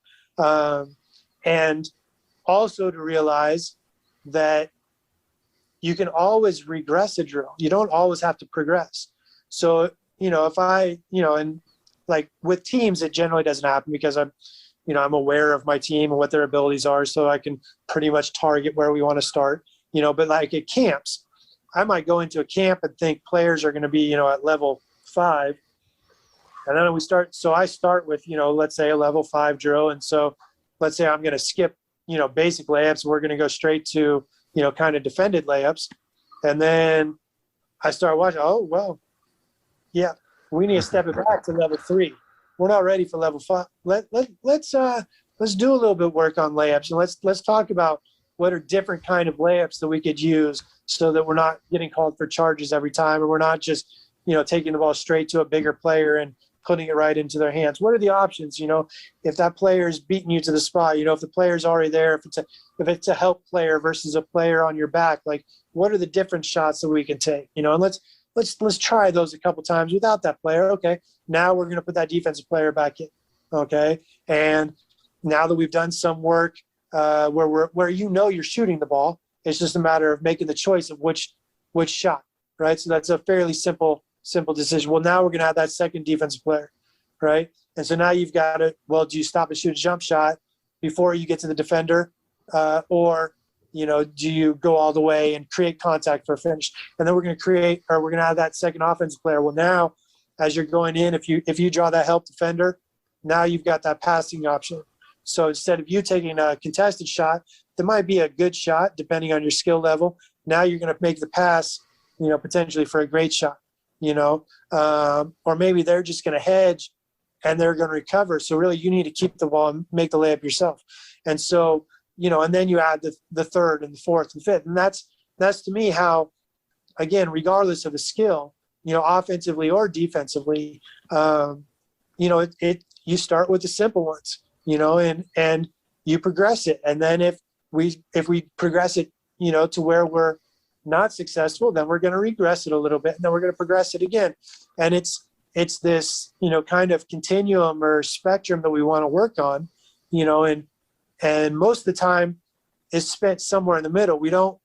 And also to realize that you can always regress a drill. You don't always have to progress. So, if I, and like with teams, it generally doesn't happen because I'm aware of my team and what their abilities are. So I can pretty much target where we want to start, but like at camps, I might go into a camp and think players are going to be, at level 5. And then I start with, let's say a level 5 drill. And so let's say I'm going to skip, basic layups. We're going to go straight to, kind of defended layups. And then I start watching, oh, well, yeah, we need to step it back to level 3. We're not ready for level 5. Let's do a little bit of work on layups. And let's talk about what are different kind of layups that we could use so that we're not getting called for charges every time, or we're not just, taking the ball straight to a bigger player and putting it right into their hands. What are the options? If that player is beating you to the spot, if the player's already there, if it's a help player versus a player on your back, like what are the different shots that we can take? And let's try those a couple times without that player. Okay, now we're going to put that defensive player back in. Okay, and now that we've done some work where you're shooting the ball, it's just a matter of making the choice of which shot, right? So that's a fairly simple decision. Well, now we're going to have that second defensive player, right? And so now you've got to, well, do you stop and shoot a jump shot before you get to the defender, or do you go all the way and create contact for a finish? And then we're going to have that second offensive player. Well, now as you're going in, if you draw that help defender, now you've got that passing option. So instead of you taking a contested shot, that might be a good shot depending on your skill level. Now you're going to make the pass, potentially for a great shot, or maybe they're just going to hedge and they're going to recover. So really you need to keep the ball and make the layup yourself. And so, and then you add the third and the fourth and fifth. And that's to me how, again, regardless of the skill, offensively or defensively, you start with the simple ones, and you progress it. And then if we progress it, to where we're not successful, then we're going to regress it a little bit, and then we're going to progress it again. And it's this, kind of continuum or spectrum that we want to work on, and most of the time is spent somewhere in the middle. We don't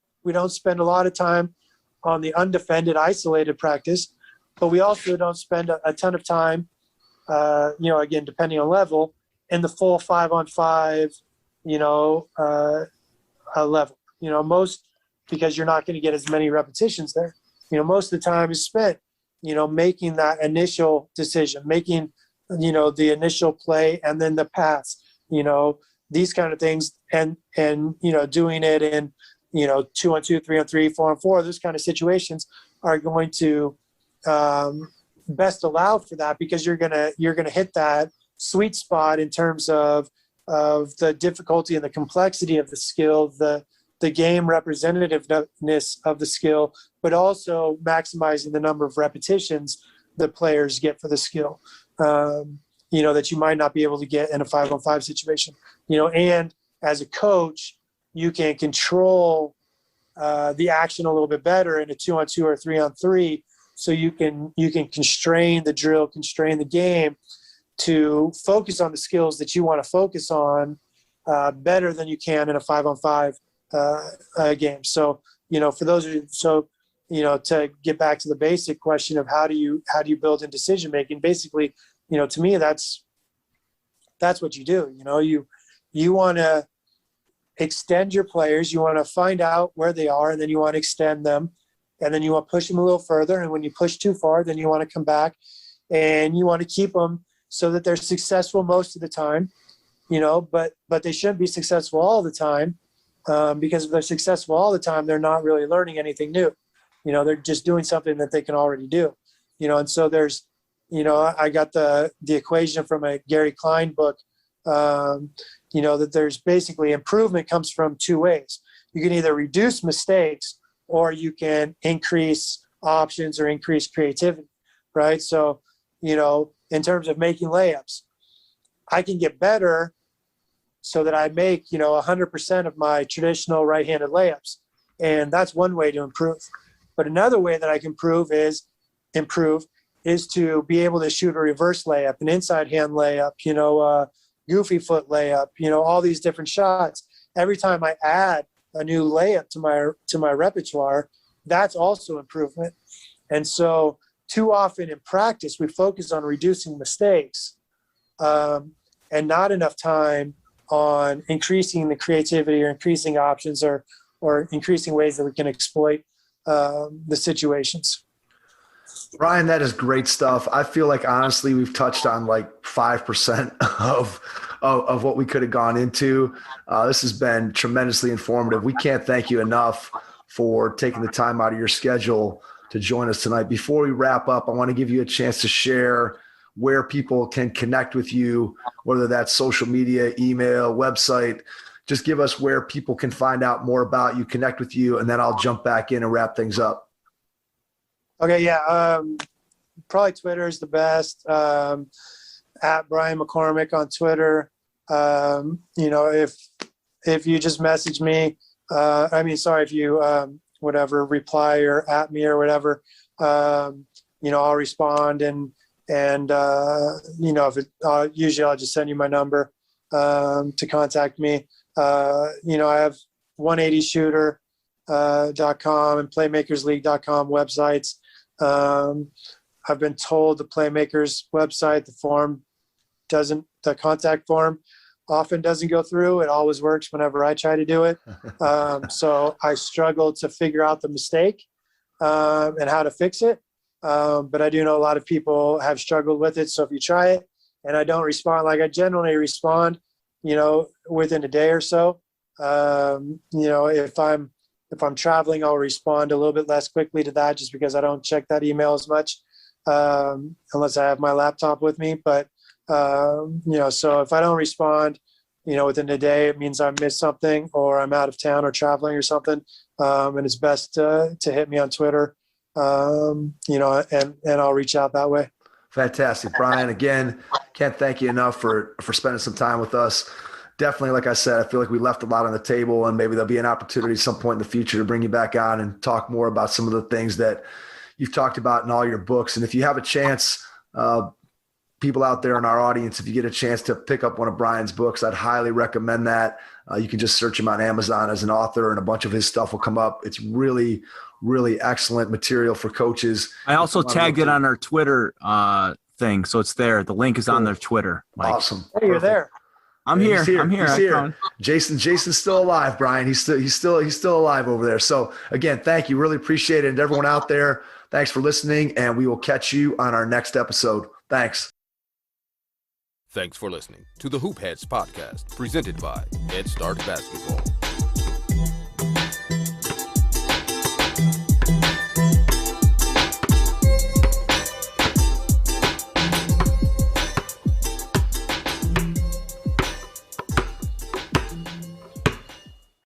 spend a lot of time on the undefended, isolated practice, but we also don't spend a ton of time, again, depending on level, in the full 5-on-5, level. Because you're not going to get as many repetitions there. Most of the time is spent, making that initial decision, making, the initial play and then the pass, these kind of things, and doing it in, 2-on-2, 3-on-3, 4-on-4, those kind of situations are going to best allow for that, because you're gonna hit that sweet spot in terms of the difficulty and the complexity of the skill, the game representativeness of the skill, but also maximizing the number of repetitions that players get for the skill, that you might not be able to get in a 5-on-5 situation, and as a coach, you can control the action a little bit better in a 2-on-2 or 3-on-3. So you can constrain the drill, constrain the game to focus on the skills that you want to focus on better than you can in a 5-on-5 game. So, for those of you, to get back to the basic question of how do you build in decision making, basically, to me, that's what you do. You want to extend your players, you want to find out where they are, and then you want to extend them, and then you want to push them a little further. And when you push too far, then you want to come back and you want to keep them so that they're successful most of the time, but they shouldn't be successful all the time. Because if they're successful all the time, they're not really learning anything new. They're just doing something that they can already do. And so there's, I got the equation from a Gary Klein book, that there's basically improvement comes from two ways. You can either reduce mistakes or you can increase options or increase creativity, right? So, in terms of making layups, I can get better so that I make, 100% of my traditional right-handed layups. And that's one way to improve. But another way that I can improve is to be able to shoot a reverse layup, an inside hand layup, goofy foot layup, all these different shots. Every time I add a new layup to my repertoire, that's also improvement. And so too often in practice, we focus on reducing mistakes and not enough time on increasing the creativity or increasing options or increasing ways that we can exploit the situations. Brian, that is great stuff. I feel like, honestly, we've touched on like 5% of what we could have gone into. This has been tremendously informative. We can't thank you enough for taking the time out of your schedule to join us tonight. Before we wrap up, I want to give you a chance to share where people can connect with you, whether that's social media, email, website. Just give us where people can find out more about you, connect with you, and then I'll jump back in and wrap things up. Okay, yeah. Probably Twitter is the best. At Brian McCormick on Twitter. If you just message me, if you reply or at me or whatever, I'll respond and usually I'll just send you my number to contact me. I have 180shooter.com and playmakersleague.com websites. I've been told the Playmakers website, the contact form often doesn't go through. It always works whenever I try to do it. So I struggle to figure out the mistake and how to fix it. But I do know a lot of people have struggled with it. So if you try it and I don't respond, like I generally respond, within a day or so. If I'm traveling, I'll respond a little bit less quickly to that just because I don't check that email as much unless I have my laptop with me. But, so if I don't respond, within a day, it means I missed something or I'm out of town or traveling or something. And it's best to hit me on Twitter, and I'll reach out that way. Fantastic. Brian, again, can't thank you enough for spending some time with us. Definitely, like I said, I feel like we left a lot on the table, and maybe there'll be an opportunity at some point in the future to bring you back on and talk more about some of the things that you've talked about in all your books. And if you have a chance, people out there in our audience, if you get a chance to pick up one of Brian's books, I'd highly recommend that. You can just search him on Amazon as an author and a bunch of his stuff will come up. It's really, really excellent material for coaches. I also tagged it on our Twitter thing, so it's there. The link is on their Twitter. Mike. Awesome. Hey, you're there. I'm here. I'm here. Jason's still alive, Brian. He's still alive over there. So again, thank you. Really appreciate it. And everyone out there, thanks for listening, and we will catch you on our next episode. Thanks. Thanks for listening to the Hoop Heads podcast, presented by Head Start Basketball.